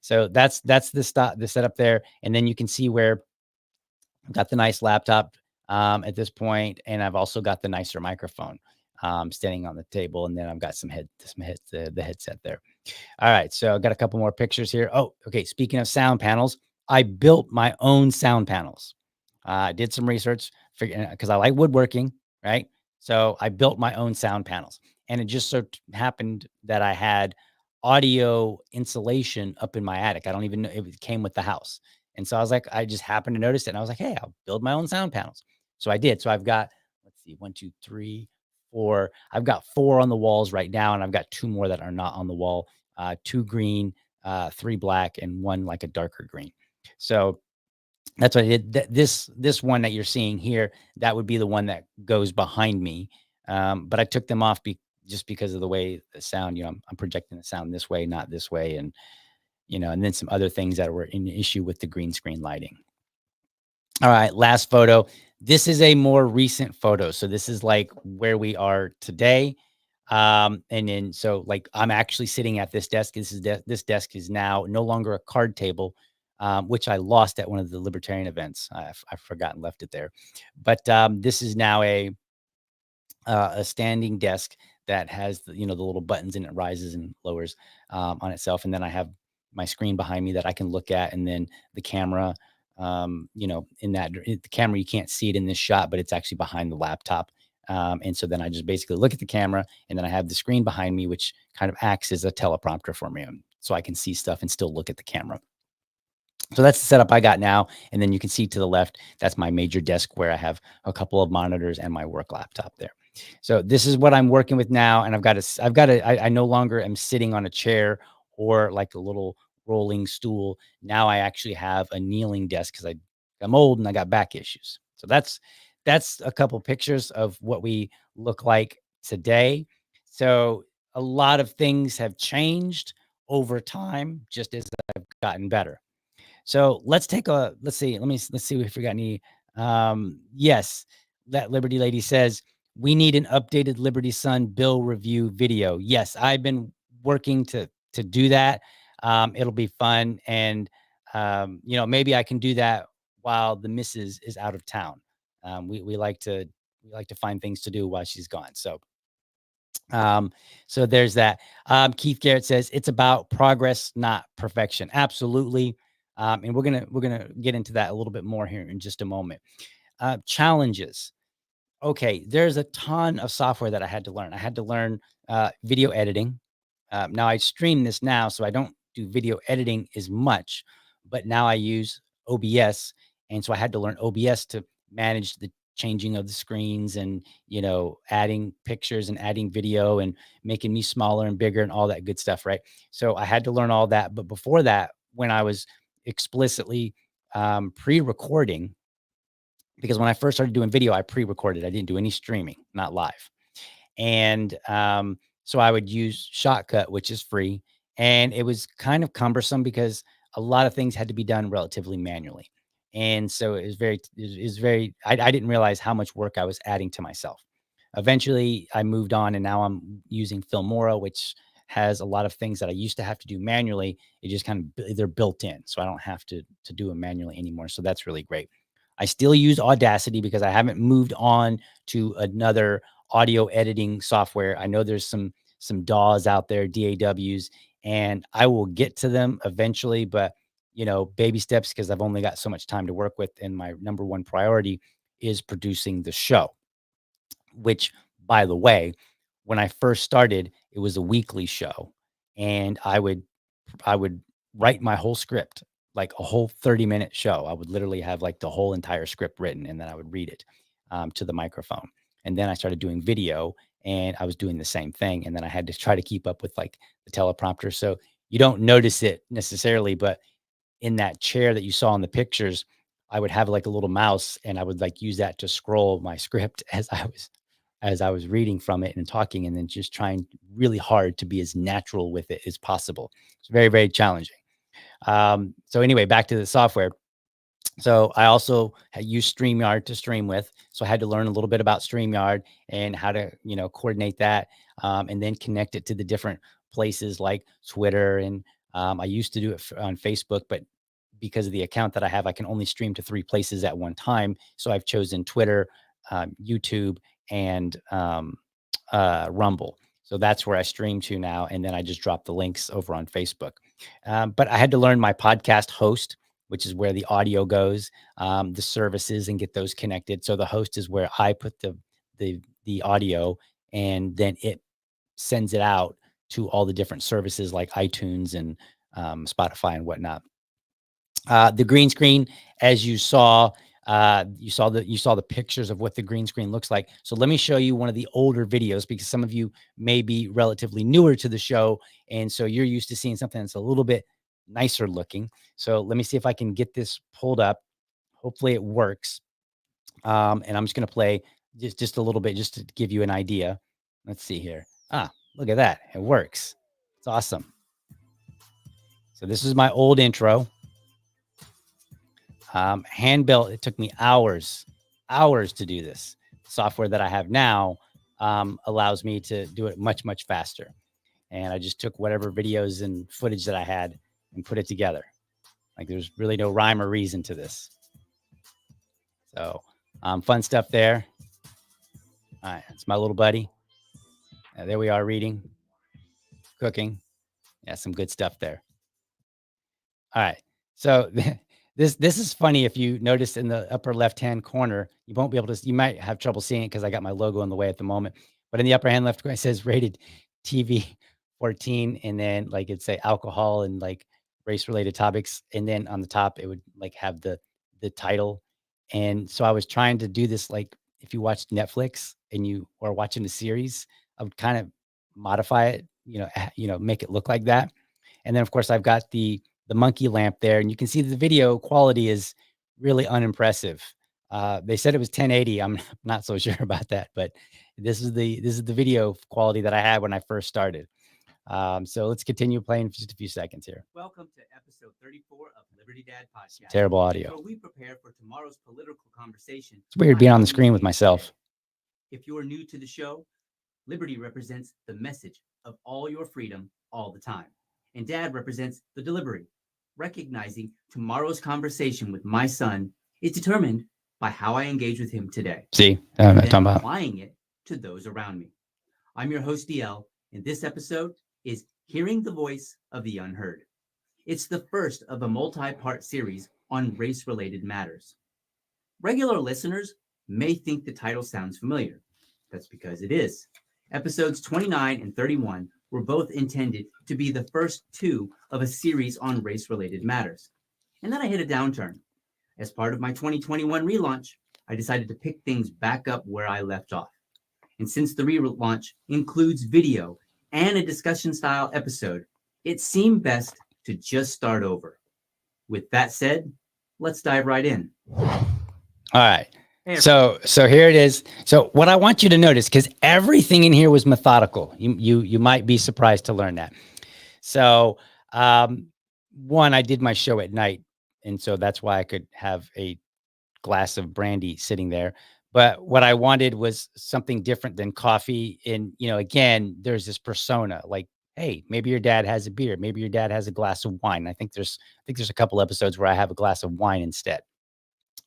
So that's the setup there. And then you can see where I've got the nice laptop at this point, and I've also got the nicer microphone standing on the table, and then I've got the headset there. All right, so I got a couple more pictures here. Oh, okay. Speaking of sound panels, I built my own sound panels. I did some research because I like woodworking, right? So I built my own sound panels, and it just so happened that I had audio insulation up in my attic. I don't even know it came with the house, and so I was like, I just happened to notice it, and I was like, hey, I'll build my own sound panels. So I did. So I've got, let's see, 1, 2, 3, 4. I've got 4 on the walls right now, and I've got 2 more that are not on the wall. 2 green, 3 black, and 1 like a darker green. So that's what I did. This one that you're seeing here, that would be the one that goes behind me. But I took them off just because of the way the sound, I'm projecting the sound this way, not this way. And, and then some other things that were an issue with the green screen lighting. All right, last photo. This is a more recent photo. So this is like where we are today. And then, so like, I'm actually sitting at this desk. This desk is now no longer a card table, which I lost at one of the libertarian events. I've forgotten, left it there, but this is now a standing desk that has the little buttons, and it rises and lowers on itself. And then I have my screen behind me that I can look at, and then the camera. The camera, you can't see it in this shot, but it's actually behind the laptop. And so then I just basically look at the camera, and then I have the screen behind me, which kind of acts as a teleprompter for me. So I can see stuff and still look at the camera. So that's the setup I got now. And then you can see to the left, that's my major desk where I have a couple of monitors and my work laptop there. So this is what I'm working with now. And I no longer am sitting on a chair or like a little rolling stool. Now I actually have a kneeling desk because I'm old and I got back issues. So that's a couple pictures of what we look like today. So a lot of things have changed over time, just as I've gotten better. So let's see if we got any. Yes, that Liberty Lady says we need an updated Liberty Sun bill review video. Yes, I've been working to do that. It'll be fun. And, maybe I can do that while the missus is out of town. We like to find things to do while she's gone. So there's that. Keith Garrett says it's about progress, not perfection. Absolutely. And we're gonna get into that a little bit more here in just a moment. Challenges. Okay, there's a ton of software that I had to learn. I had to learn video editing. Now I stream this now, so I don't do video editing as much, but now I use OBS. And so I had to learn OBS to manage the changing of the screens and, adding pictures and adding video and making me smaller and bigger and all that good stuff. Right. So I had to learn all that. But before that, when I was explicitly pre-recording, because when I first started doing video, I pre-recorded. I didn't do any streaming, not live. And so I would use Shotcut, which is free. And it was kind of cumbersome because a lot of things had to be done relatively manually. And so it was I didn't realize how much work I was adding to myself. Eventually I moved on, and now I'm using Filmora, which has a lot of things that I used to have to do manually. It just kind of, they're built in. So I don't have to do them manually anymore. So that's really great. I still use Audacity because I haven't moved on to another audio editing software. I know there's some DAWs out there, DAWs, and I will get to them eventually, but baby steps, because I've only got so much time to work with. And my number one priority is producing the show, which, by the way, when I first started, it was a weekly show, and I would write my whole script, like a whole 30-minute show. I would literally have like the whole entire script written, and then I would read it to the microphone. And then I started doing video, and I was doing the same thing. And then I had to try to keep up with like the teleprompter. So you don't notice it necessarily, but in that chair that you saw in the pictures, I would have like a little mouse, and I would like use that to scroll my script as I was reading from it and talking, and then just trying really hard to be as natural with it as possible. It's very, very challenging. So anyway, back to the software. So I also use StreamYard to stream with. So I had to learn a little bit about StreamYard and how to, coordinate that, and then connect it to the different places like Twitter. And I used to do it on Facebook, but because of the account that I have, I can only stream to 3 places at one time. So I've chosen Twitter, YouTube, and Rumble. So that's where I stream to now. And then I just drop the links over on Facebook. But I had to learn my podcast host, which is where the audio goes, the services, and get those connected. So the host is where I put the audio, and then it sends it out to all the different services like iTunes and Spotify and whatnot. The green screen, as you saw the pictures of what the green screen looks like. So let me show you one of the older videos, because some of you may be relatively newer to the show, and so you're used to seeing something that's a little bit nicer looking. So let me see if I can get this pulled up. Hopefully it works. And I'm just going to play just a little bit just to give you an idea. Let's see here. Look at that. It works. It's awesome. So this is my old intro. Hand built. It took me hours to do this. Software that I have now allows me to do it much, much faster. And I just took whatever videos and footage that I had and put it together. Like, there's really no rhyme or reason to this. So fun stuff there. All right. It's my little buddy. There we are, reading, cooking. Yeah, some good stuff there. All right. So this is funny. If you notice in the upper left-hand corner, you won't be able to, you might have trouble seeing it because I got my logo in the way at the moment. But in the upper hand left corner, it says rated TV 14, and then like it'd say alcohol and like race-related topics. And then on the top, it would like have the title. And so I was trying to do this, like if you watched Netflix and you are watching the series, I would kind of modify it, make it look like that. And then of course I've got the monkey lamp there, and you can see the video quality is really unimpressive. They said it was 1080. I'm not so sure about that, but this is the video quality that I had when I first started. So let's continue playing for just a few seconds here. Welcome to episode 34 of Liberty Dad Podcast. Terrible audio. Where we prepare for tomorrow's political conversation. It's weird being on the screen with myself. If you are new to the show, Liberty represents the message of all your freedom all the time. And Dad represents the delivery, recognizing tomorrow's conversation with my son is determined by how I engage with him today. See, and I'm talking about applying it to those around me. I'm your host, DL, and this episode is Hearing the Voice of the Unheard. It's the first of a multi-part series on race-related matters. Regular listeners may think the title sounds familiar. That's because it is. Episodes 29 and 31 were both intended to be the first 2 of a series on race-related matters. And then I hit a downturn. As part of my 2021 relaunch, I decided to pick things back up where I left off. And since the relaunch includes video and a discussion-style episode, it seemed best to just start over. With that said, let's dive right in. All right. So here it is. So what I want you to notice, because everything in here was methodical. You might be surprised to learn that. So one, I did my show at night, and so that's why I could have a glass of brandy sitting there. But what I wanted was something different than coffee. And again, there's this persona like, hey, maybe your dad has a beer, maybe your dad has a glass of wine. I think there's a couple episodes where I have a glass of wine instead.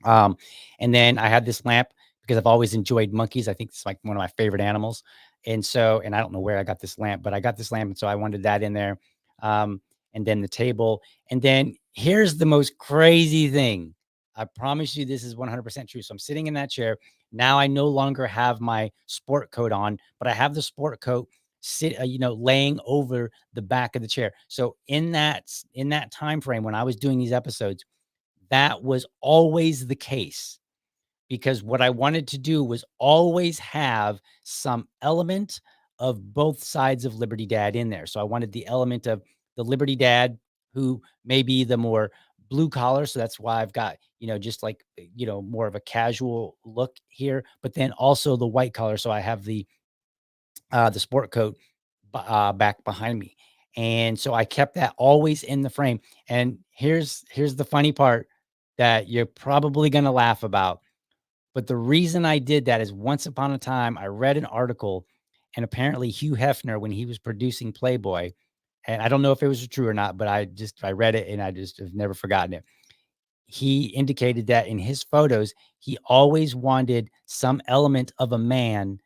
And then I had this lamp because I've always enjoyed monkeys. I think it's like one of my favorite animals. And I don't know where I got this lamp, but I got this lamp. And so I wanted that in there. And then the table. And then here's the most crazy thing. I promise you this is 100% true. So I'm sitting in that chair. Now I no longer have my sport coat on, but I have the sport coat laying over the back of the chair. So in that time frame when I was doing these episodes, that was always the case, because what I wanted to do was always have some element of both sides of Liberty Dad in there. So I wanted the element of the Liberty Dad who may be the more blue collar. So that's why I've got, just like, more of a casual look here, but then also the white collar. So I have the sport coat back behind me. And so I kept that always in the frame. And here's the funny part. that you're probably going to laugh about. But the reason I did that is once upon a time, I read an article, and apparently Hugh Hefner, when he was producing Playboy, and I don't know if it was true or not, but I read it and I just have never forgotten it. He indicated that in his photos, he always wanted some element of a man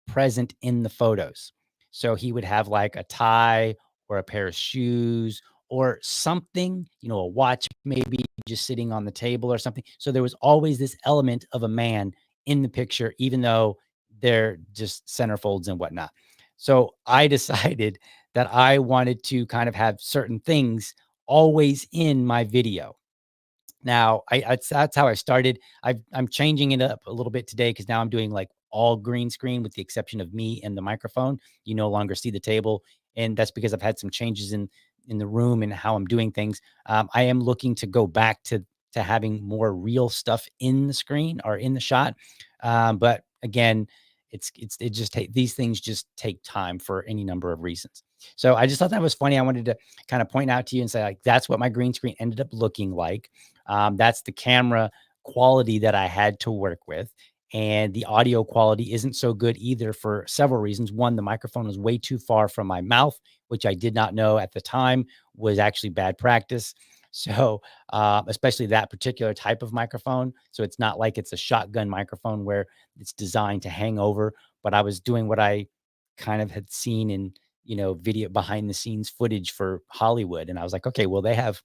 present in the photos. So he would have like a tie or a pair of shoes or something, a watch maybe just sitting on the table or something. So there was always this element of a man in the picture, even though they're just centerfolds and whatnot. So I decided that I wanted to kind of have certain things always in my video. Now, that's how I started. I'm changing it up a little bit today because now I'm doing like all green screen with the exception of me and the microphone. You no longer see the table, and that's because I've had some changes in the room and how I'm doing things. I am looking to go back to having more real stuff in the screen or in the shot. But again, these things just take time for any number of reasons. So I just thought that was funny. I wanted to kind of point out to you and say, like, that's what my green screen ended up looking like. That's the camera quality that I had to work with. And the audio quality isn't so good either for several reasons. One, the microphone was way too far from my mouth, which I did not know at the time was actually bad practice. So, especially that particular type of microphone. So it's not like it's a shotgun microphone where it's designed to hang over, but I was doing what I kind of had seen in, video behind the scenes footage for Hollywood. And I was like, okay, well, they have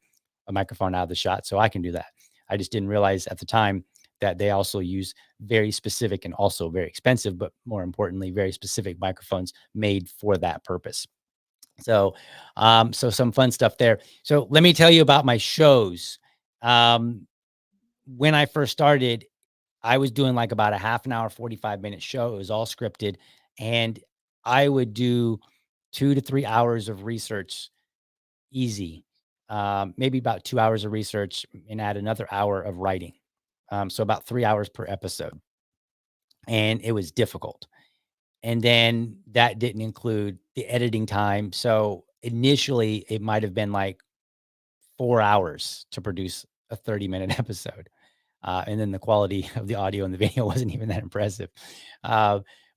a microphone out of the shot, so I can do that. I just didn't realize at the time that they also use very specific and also very expensive, but more importantly, very specific microphones made for that purpose. So some fun stuff there. So let me tell you about my shows. When I first started, I was doing like about a half an hour, 45-minute show. It was all scripted, and I would do 2 to 3 hours of research easy. Maybe about 2 hours of research and add another hour of writing. So about 3 hours per episode. And it was difficult. And then that didn't include the editing time. So initially it might have been like 4 hours to produce a 30-minute episode. And then the quality of the audio and the video wasn't even that impressive.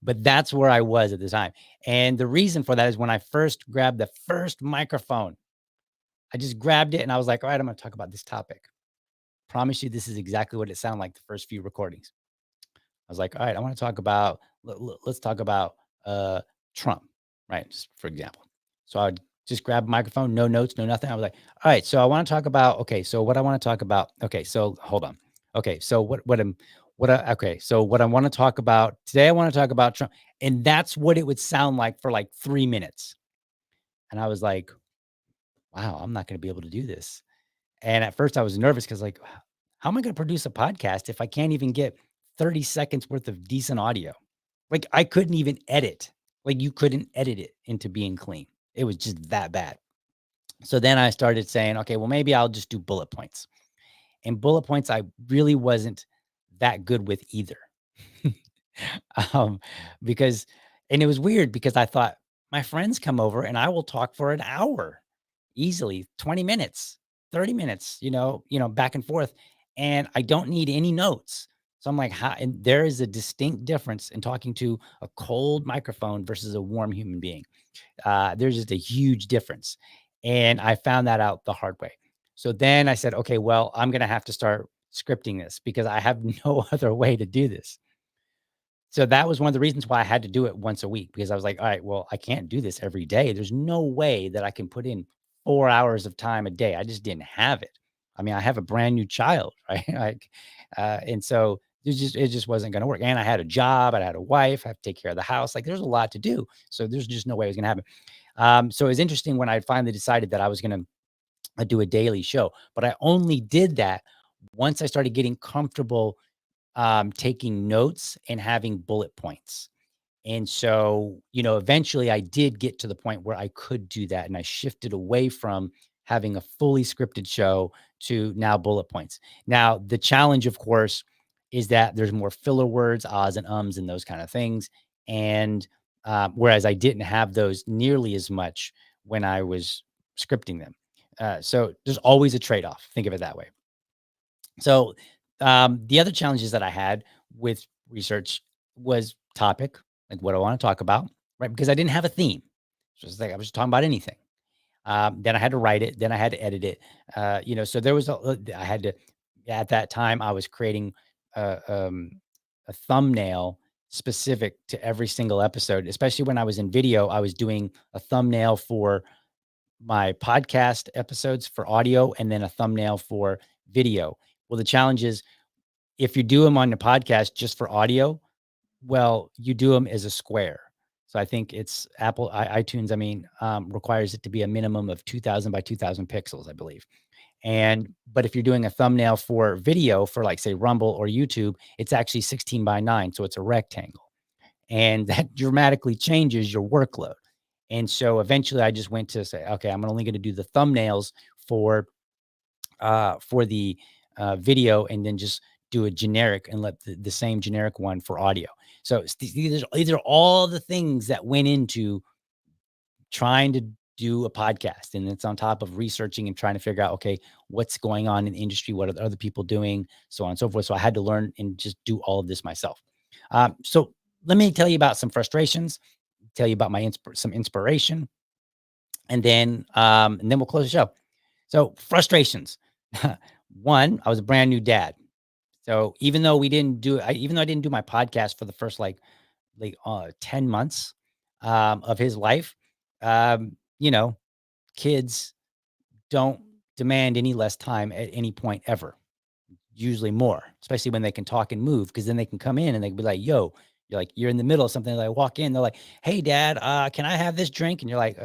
But that's where I was at the time. And the reason for that is when I first grabbed the first microphone, I just grabbed it and I was like, all right, I'm going to talk about this topic. Promise you, this is exactly what it sounded like the first few recordings. I was like, all right, I want to talk about, let's talk about Trump, right? Just for example. So I'd just grab a microphone, no notes, no nothing. I was like, all right, so I want to talk about, okay, so what I want to talk about, okay, so hold on. Okay, so so what I want to talk about today, I want to talk about Trump. And that's what it would sound like for like 3 minutes. And I was like, wow, I'm not going to be able to do this. And at first I was nervous because like, how am I going to produce a podcast if I can't even get 30 seconds worth of decent audio? Like I couldn't even edit. Like you couldn't edit it into being clean. It was just that bad. So then I started saying, okay, well, maybe I'll just do bullet points. And bullet points, I really wasn't that good with either. um, because, and it was weird because I thought my friends come over and I will talk for an hour easily, 20 minutes, 30 minutes, back and forth. And I don't need any notes. So I'm like, how? And there is a distinct difference in talking to a cold microphone versus a warm human being. There's just a huge difference. And I found that out the hard way. So then I said, okay, well, I'm going to have to start scripting this because I have no other way to do this. So that was one of the reasons why I had to do it once a week because I was like, all right, well, I can't do this every day. There's no way that I can put in 4 hours of time a day. I just didn't have it. I mean, I have a brand new child, right? And so it just wasn't going to work. And I had a job, I had a wife, I have to take care of the house. Like there's a lot to do. So there's just no way it was going to happen. So it was interesting when I finally decided that I was going to do a daily show, but I only did that once I started getting comfortable taking notes and having bullet points. And so, eventually I did get to the point where I could do that. And I shifted away from having a fully scripted show to now bullet points. Now, the challenge, of course, is that there's more filler words, ahs and ums and those kind of things. And whereas I didn't have those nearly as much when I was scripting them. So there's always a trade-off. Think of it that way. So the other challenges that I had with research was topic, like what I want to talk about, right? Because I didn't have a theme. So it's like I was just talking about anything. Then I had to write it. Then I had to edit it. So there was I had to at that time I was creating a, um, a thumbnail specific to every single episode. Especially when I was in video, I was doing a thumbnail for my podcast episodes for audio, and then a thumbnail for video. Well, the challenge is if you do them on the podcast just for audio, well, you do them as a square. So I think it's iTunes. I mean, requires it to be a minimum of 2000 by 2000 pixels, I believe. But if you're doing a thumbnail for video for like say Rumble or YouTube, it's actually 16 by 9. So it's a rectangle, and that dramatically changes your workload. And so eventually I just went to say, okay, I'm only going to do the thumbnails for the video, and then just do a generic and let the same generic one for audio. So these are all the things that went into trying to do a podcast. And it's on top of researching and trying to figure out, okay, what's going on in the industry? What are the other people doing? So on and so forth. So I had to learn and just do all of this myself. So let me tell you about some frustrations, tell you about my some inspiration, and then we'll close the show. So frustrations. One, I was a brand new dad. So even though even though I didn't do my podcast for the first like 10 months of his life, you know, kids don't demand any less time at any point ever. Usually more, especially when they can talk and move, because then they can come in and they can be like, yo, you're in the middle of something. They walk in, they're like, hey, dad, can I have this drink? And you're like,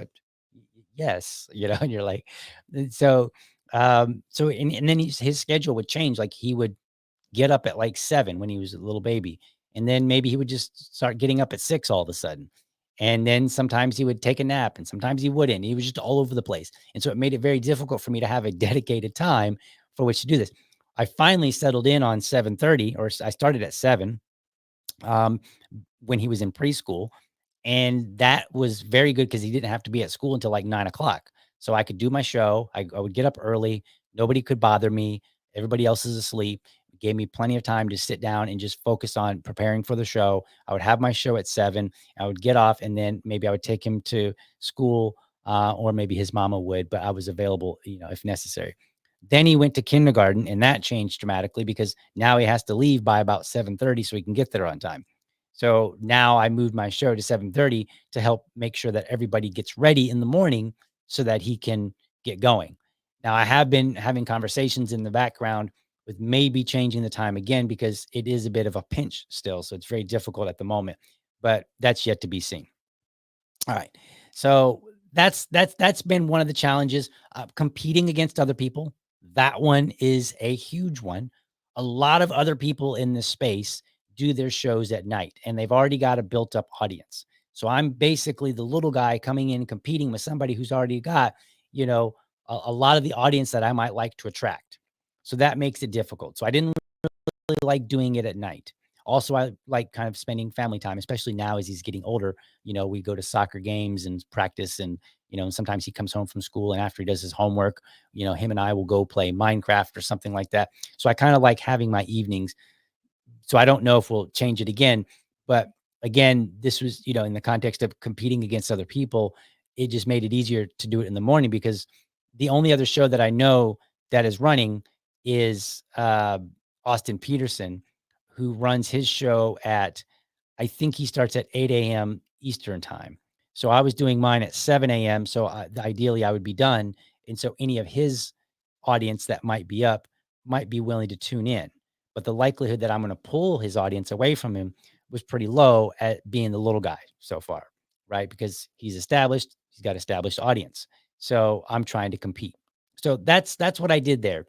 yes, and you're like, so, and then his schedule would change. Like he would get up at like 7 when he was a little baby. And then maybe he would just start getting up at 6 all of a sudden. And then sometimes he would take a nap and sometimes he wouldn't. He was just all over the place. And so it made it very difficult for me to have a dedicated time for which to do this. I finally settled in on 7:30, or I started at 7 um, when he was in preschool. And that was very good because he didn't have to be at school until like 9 o'clock. So I could do my show. I would get up early. Nobody could bother me. Everybody else is asleep. It gave me plenty of time to sit down and just focus on preparing for the show. I would have my show at 7. I would get off, and then maybe I would take him to school, or maybe his mama would, but I was available, if necessary. Then he went to kindergarten, and that changed dramatically because now he has to leave by about 7:30 so he can get there on time. So now I moved my show to 7:30 to help make sure that everybody gets ready in the morning so that he can get going. Now I have been having conversations in the background with maybe changing the time again because it is a bit of a pinch still. So it's very difficult at the moment, but that's yet to be seen. All right. So that's been one of the challenges, competing against other people. That one is a huge one. A lot of other people in this space do their shows at night, and they've already got a built up audience. So I'm basically the little guy coming in competing with somebody who's already got, a lot of the audience that I might like to attract. So that makes it difficult. So I didn't really like doing it at night. Also, I like kind of spending family time, especially now as he's getting older. We go to soccer games and practice, and and sometimes he comes home from school, and after he does his homework, him and I will go play Minecraft or something like that. So I kind of like having my evenings. So I don't know if we'll change it again, but again, this was, in the context of competing against other people, it just made it easier to do it in the morning because the only other show that I know that is running is Austin Peterson, who runs his show at, I think he starts at 8 a.m. Eastern time. So I was doing mine at 7 a.m. So ideally I would be done. And so any of his audience that might be up might be willing to tune in. But the likelihood that I'm going to pull his audience away from him was pretty low at being the little guy so far, right? Because he's established, he's got established audience. So I'm trying to compete. So that's what I did there.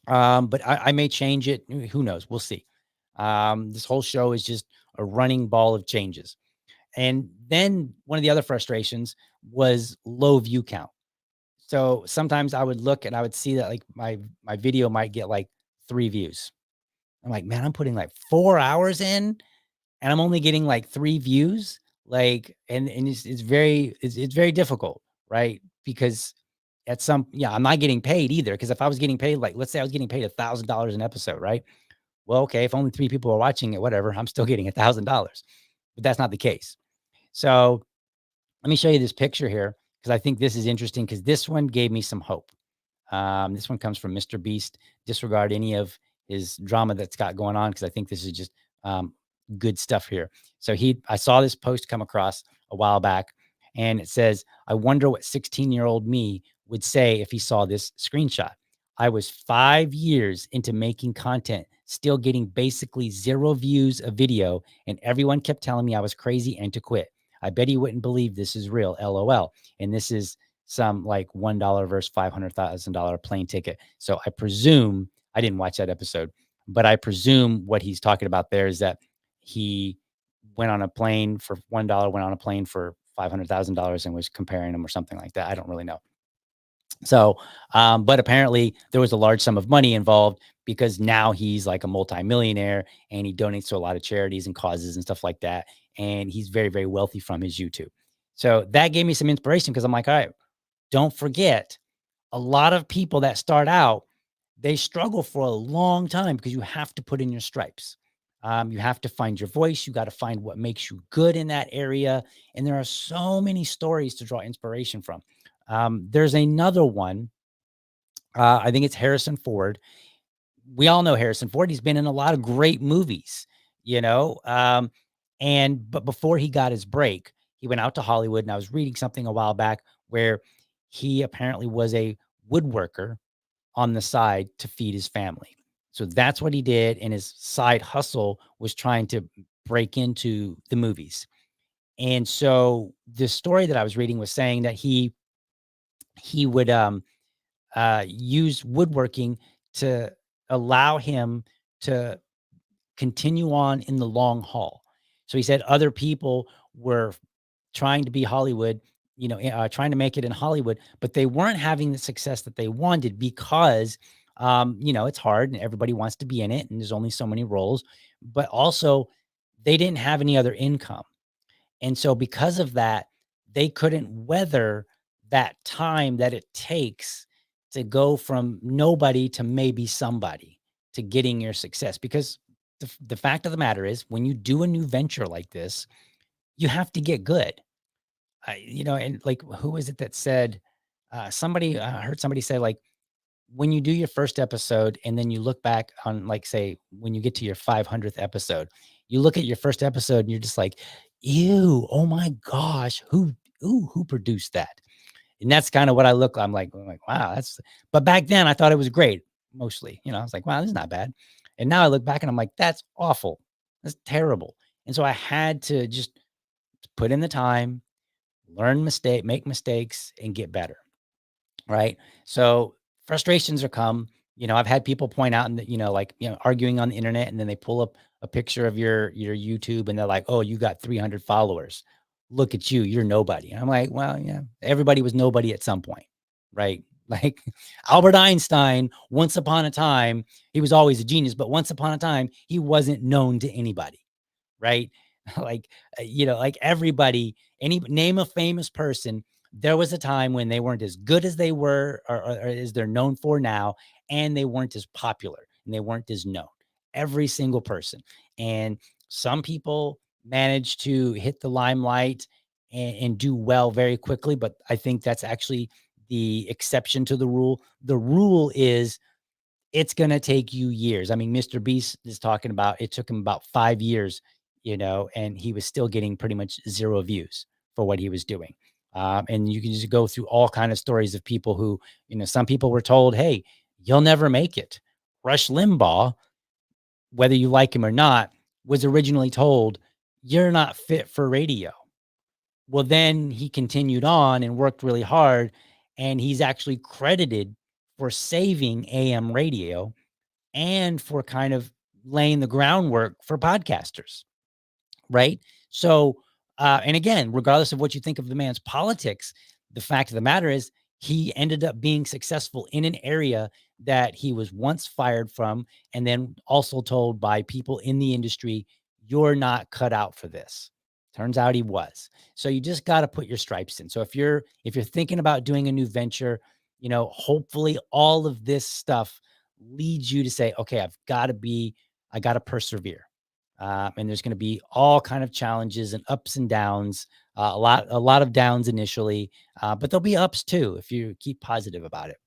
But I may change it. Who knows? We'll see. This whole show is just a running ball of changes. And then one of the other frustrations was low view count. So sometimes I would look and I would see that like my video might get like 3 views. I'm like, man, I'm putting like 4 hours in and I'm only getting like 3 views. Like, and it's very difficult, right? Because I'm not getting paid either. Because if I was getting paid, like, let's say I was getting paid $1,000 an episode, right? Well, okay, if only 3 people are watching it, whatever, I'm still getting $1,000. But that's not the case. So let me show you this picture here, because I think this is interesting, because this one gave me some hope. This one comes from Mr. Beast. Disregard any of his drama that's got going on, because I think this is just good stuff here. So I saw this post come across a while back, and it says, I wonder what 16-year-old me would say if he saw this screenshot. I was 5 years into making content, still getting basically 0 views a video, and everyone kept telling me I was crazy and to quit. I bet he wouldn't believe this is real, LOL. And this is some like $1 versus $500,000 plane ticket. So I presume, I didn't watch that episode, but I presume what he's talking about there is that he went on a plane for $1, went on a plane for $500,000 and was comparing them or something like that. I don't really know. So, but apparently there was a large sum of money involved, because now he's like a multimillionaire and he donates to a lot of charities and causes and stuff like that. And he's very, very wealthy from his YouTube. So that gave me some inspiration, because I'm like, all right, don't forget, a lot of people that start out, they struggle for a long time, because you have to put in your stripes. You have to find your voice. You got to find what makes you good in that area. And there are so many stories to draw inspiration from. There's another one. I think it's Harrison Ford. We all know Harrison Ford. He's been in a lot of great movies, you know. But before he got his break, he went out to Hollywood. And I was reading something a while back where he apparently was a woodworker on the side to feed his family. So that's what he did. And his side hustle was trying to break into the movies. And so the story that I was reading was saying that he would use woodworking to allow him to continue on in the long haul. So he said other people were trying to be Hollywood, trying to make it in Hollywood, but they weren't having the success that they wanted, because, it's hard and everybody wants to be in it, and there's only so many roles, but also they didn't have any other income. And so because of that, they couldn't weather that time that it takes to go from nobody to maybe somebody to getting your success. Because the fact of the matter is, when you do a new venture like this, you have to get good. And like, who is it that said, somebody, I heard somebody say, like, when you do your first episode and then you look back on, like, say, when you get to your 500th episode, you look at your first episode and you're just like, ew, oh my gosh, who produced that? And that's kind of what I'm like, wow, but back then I thought it was great. Mostly, I was like, wow, this is not bad. And now I look back and I'm like, that's awful. That's terrible. And so I had to just put in the time, make mistakes, and get better. Right. So frustrations are come. I've had people point out, and arguing on the internet, and then they pull up a picture of your YouTube and they're like, oh, you got 300 followers. Look at you. You're nobody. And I'm like, well, yeah, everybody was nobody at some point. Right. Like Albert Einstein, once upon a time, he was always a genius, but once upon a time, he wasn't known to anybody. Right. Like, like everybody, name a famous person. There was a time when they weren't as good as they were, or as they're known for now, and they weren't as popular and they weren't as known. Every single person. And some people manage to hit the limelight and do well very quickly, but I think that's actually the exception to the rule. The rule is, it's going to take you years. I mean, Mr. Beast is talking about, it took him about 5 years, and he was still getting pretty much 0 views for what he was doing. And you can just go through all kind of stories of people who, some people were told, hey, you'll never make it. Rush Limbaugh, whether you like him or not, was originally told, you're not fit for radio. Well, then he continued on and worked really hard, and he's actually credited for saving AM radio and for kind of laying the groundwork for podcasters. Right. So, and again, regardless of what you think of the man's politics, the fact of the matter is, he ended up being successful in an area that he was once fired from, and then also told by people in the industry, you're not cut out for this. Turns out he was. So you just got to put your stripes in. So if you're thinking about doing a new venture, hopefully all of this stuff leads you to say, okay, I got to persevere. And there's going to be all kind of challenges and ups and downs, a lot of downs initially, but there'll be ups too if you keep positive about it.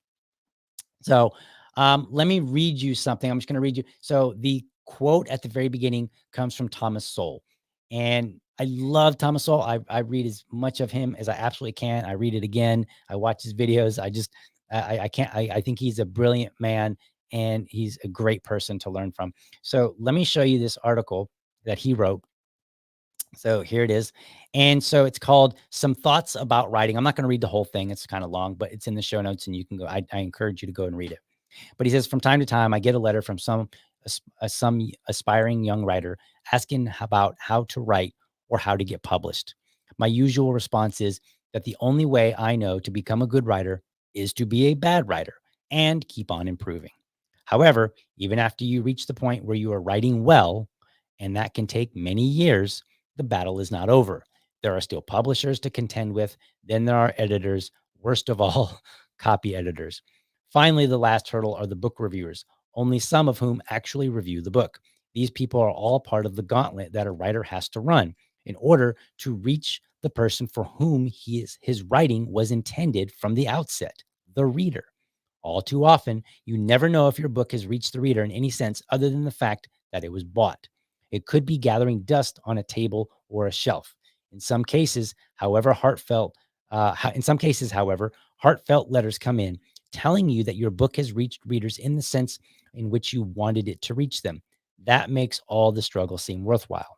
So let me read you something. I'm just going to read you. So the quote at the very beginning comes from Thomas Sowell. And I love Thomas Sowell. I read as much of him as I absolutely can. I read it again. I watch his videos. I can't, I think he's a brilliant man and he's a great person to learn from. So let me show you this article that he wrote. So here it is. And so it's called Some Thoughts About Writing. I'm not going to read the whole thing. It's kind of long, but it's in the show notes and you can go. I encourage you to go and read it. But he says, from time to time, I get a letter from some aspiring young writer asking about how to write or how to get published. My usual response is that the only way I know to become a good writer is to be a bad writer and keep on improving. However, even after you reach the point where you are writing well, and that can take many years, the battle is not over. There are still publishers to contend with. Then there are editors, worst of all, copy editors. Finally, the last hurdle are the book reviewers, only some of whom actually review the book. These people are all part of the gauntlet that a writer has to run in order to reach the person for whom his writing was intended from the outset, the reader. All too often, you never know if your book has reached the reader in any sense other than the fact that it was bought. It could be gathering dust on a table or a shelf. In some cases, however, heartfelt letters come in telling you that your book has reached readers in the sense in which you wanted it to reach them. That makes all the struggle seem worthwhile.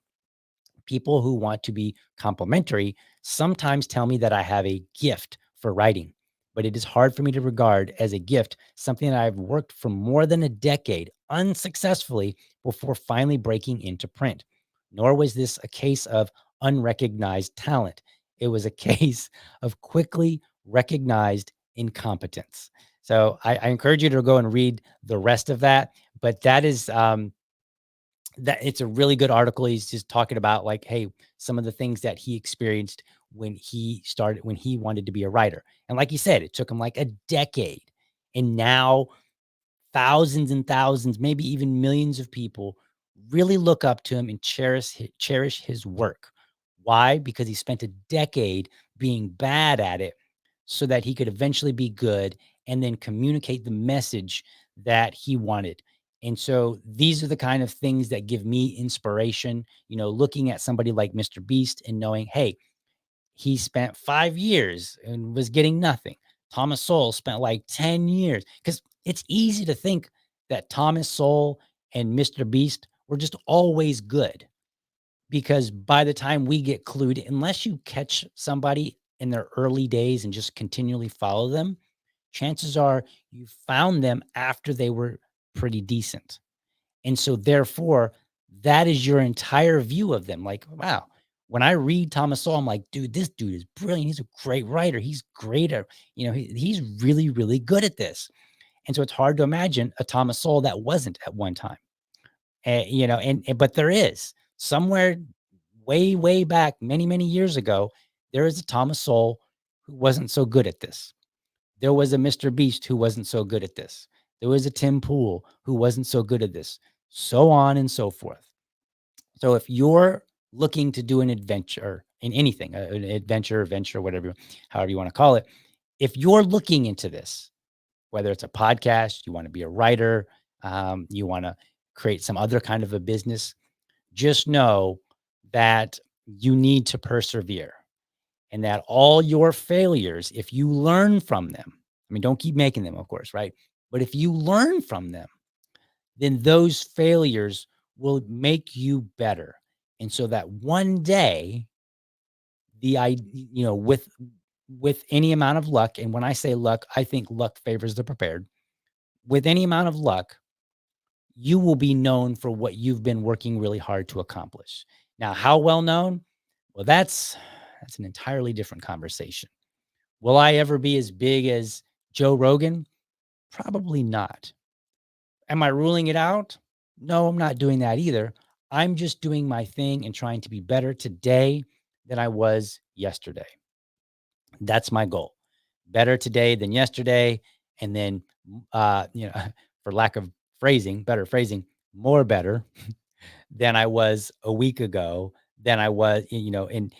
People who want to be complimentary sometimes tell me that I have a gift for writing, but it is hard for me to regard as a gift something that I've worked for more than a decade unsuccessfully before finally breaking into print. Nor was this a case of unrecognized talent. It was a case of quickly recognized incompetence. So I encourage you to go and read the rest of that. But that is that it's a really good article. He's just talking about like, hey, some of the things that he experienced when he wanted to be a writer. And like he said, it took him like a decade. And now thousands and thousands, maybe even millions of people really look up to him and cherish his work. Why? Because he spent a decade being bad at it so that he could eventually be good and then communicate the message that he wanted. And so these are the kind of things that give me inspiration, looking at somebody like Mr. Beast and knowing, hey, he spent 5 years and was getting nothing. Thomas Sowell spent like 10 years, because it's easy to think that Thomas Sowell and Mr. Beast were just always good. Because by the time we get clued, unless you catch somebody in their early days and just continually follow them, chances are you found them after they were pretty decent. And so therefore, that is your entire view of them. Like, wow, when I read Thomas Sowell, I'm like, dude, this dude is brilliant. He's a great writer. He's great at, he's really, really good at this. And so it's hard to imagine a Thomas Sowell that wasn't at one time. But there is somewhere way, way back many, many years ago, there is a Thomas Sowell who wasn't so good at this. There was a Mr. Beast who wasn't so good at this. There was a Tim Pool who wasn't so good at this, so on and so forth. So if you're looking to do an adventure in anything, an adventure, whatever, however you want to call it, if you're looking into this, whether it's a podcast, you want to be a writer, you want to create some other kind of a business, just know that you need to persevere and that all your failures, if you learn from them, I mean, don't keep making them, of course, right? But if you learn from them, then those failures will make you better. And so that one day, with any amount of luck, and when I say luck, I think luck favors the prepared. With any amount of luck, you will be known for what you've been working really hard to accomplish. Now, how well known? Well, that's an entirely different conversation. Will I ever be as big as Joe Rogan? Probably not. Am I ruling it out? No, I'm not doing that either. I'm just doing my thing and trying to be better today than I was yesterday. That's my goal. better today than yesterday, and then, for lack of better phrasing, more better than I was a week ago, than I was, and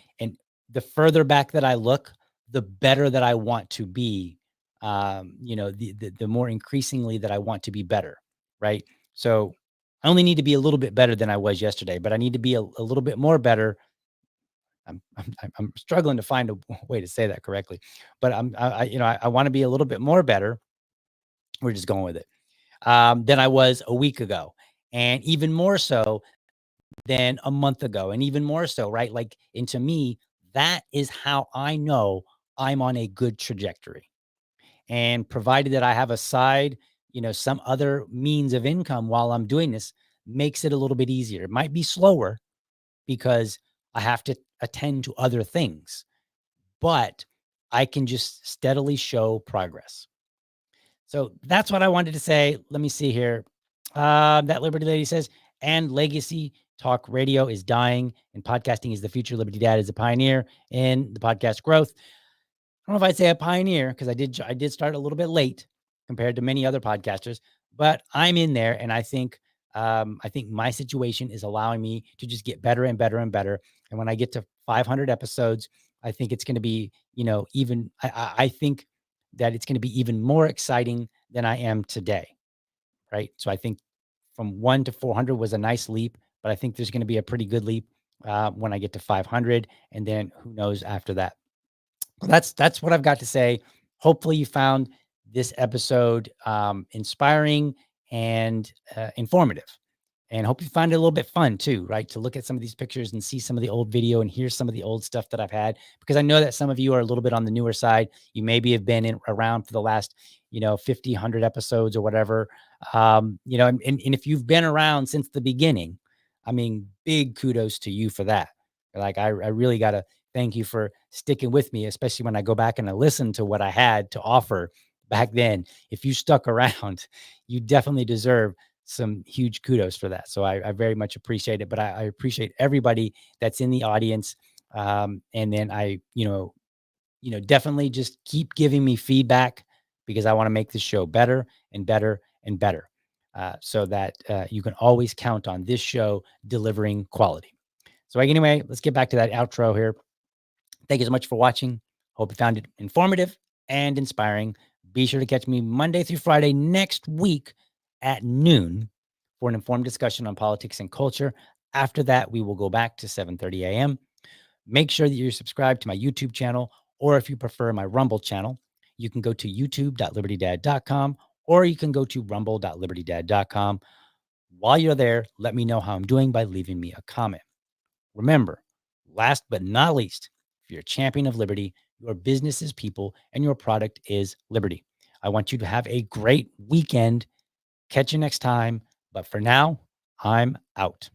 the further back that I look, the better that I want to be. The more increasingly that I want to be better, right? So I only need to be a little bit better than I was yesterday, but I need to be a little bit more better. I'm struggling to find a way to say that correctly, but I want to be a little bit more better. We're just going with it, than I was a week ago, and even more so than a month ago, and even more so, right? Like, and to me, that is how I know I'm on a good trajectory. And provided that I have a side, some other means of income while I'm doing this, makes it a little bit easier. It might be slower because I have to attend to other things, but I can just steadily show progress. So that's what I wanted to say. Let me see here. That Liberty Lady says, and legacy talk radio is dying and podcasting is the future. Liberty Dad is a pioneer in the podcast growth. I don't know if I'd say a pioneer because I did start a little bit late compared to many other podcasters, but I'm in there, and I think my situation is allowing me to just get better and better and better. And when I get to 500 episodes, I think it's going to be, even I think that it's going to be even more exciting than I am today, right? So I think from 1 to 400 was a nice leap, but I think there's going to be a pretty good leap when I get to 500, and then who knows after that. That's what I've got to say. Hopefully you found this episode inspiring and informative, and hope you find it a little bit fun too, right? To look at some of these pictures and see some of the old video and hear some of the old stuff that I've had, because I know that some of you are a little bit on the newer side. You maybe have been around for the last, 50, 100 episodes or whatever. And if you've been around since the beginning, I mean, big kudos to you for that. Like, I really got to thank you for sticking with me, especially when I go back and I listen to what I had to offer back then. If you stuck around, you definitely deserve some huge kudos for that. So I very much appreciate it, but I appreciate everybody that's in the audience. And then definitely just keep giving me feedback, because I want to make this show better and better and better. So that you can always count on this show delivering quality. So anyway, let's get back to that outro here. Thank you so much for watching. Hope you found it informative and inspiring. Be sure to catch me Monday through Friday next week at noon for an informed discussion on politics and culture. After that, we will go back to 7:30 a.m. Make sure that you're subscribed to my YouTube channel, or if you prefer my Rumble channel, you can go to youtube.libertydad.com, or you can go to rumble.libertydad.com. While you're there, let me know how I'm doing by leaving me a comment. Remember, last but not least, if you're a champion of liberty, your business is people and your product is liberty. I want you to have a great weekend. Catch you next time. But for now, I'm out.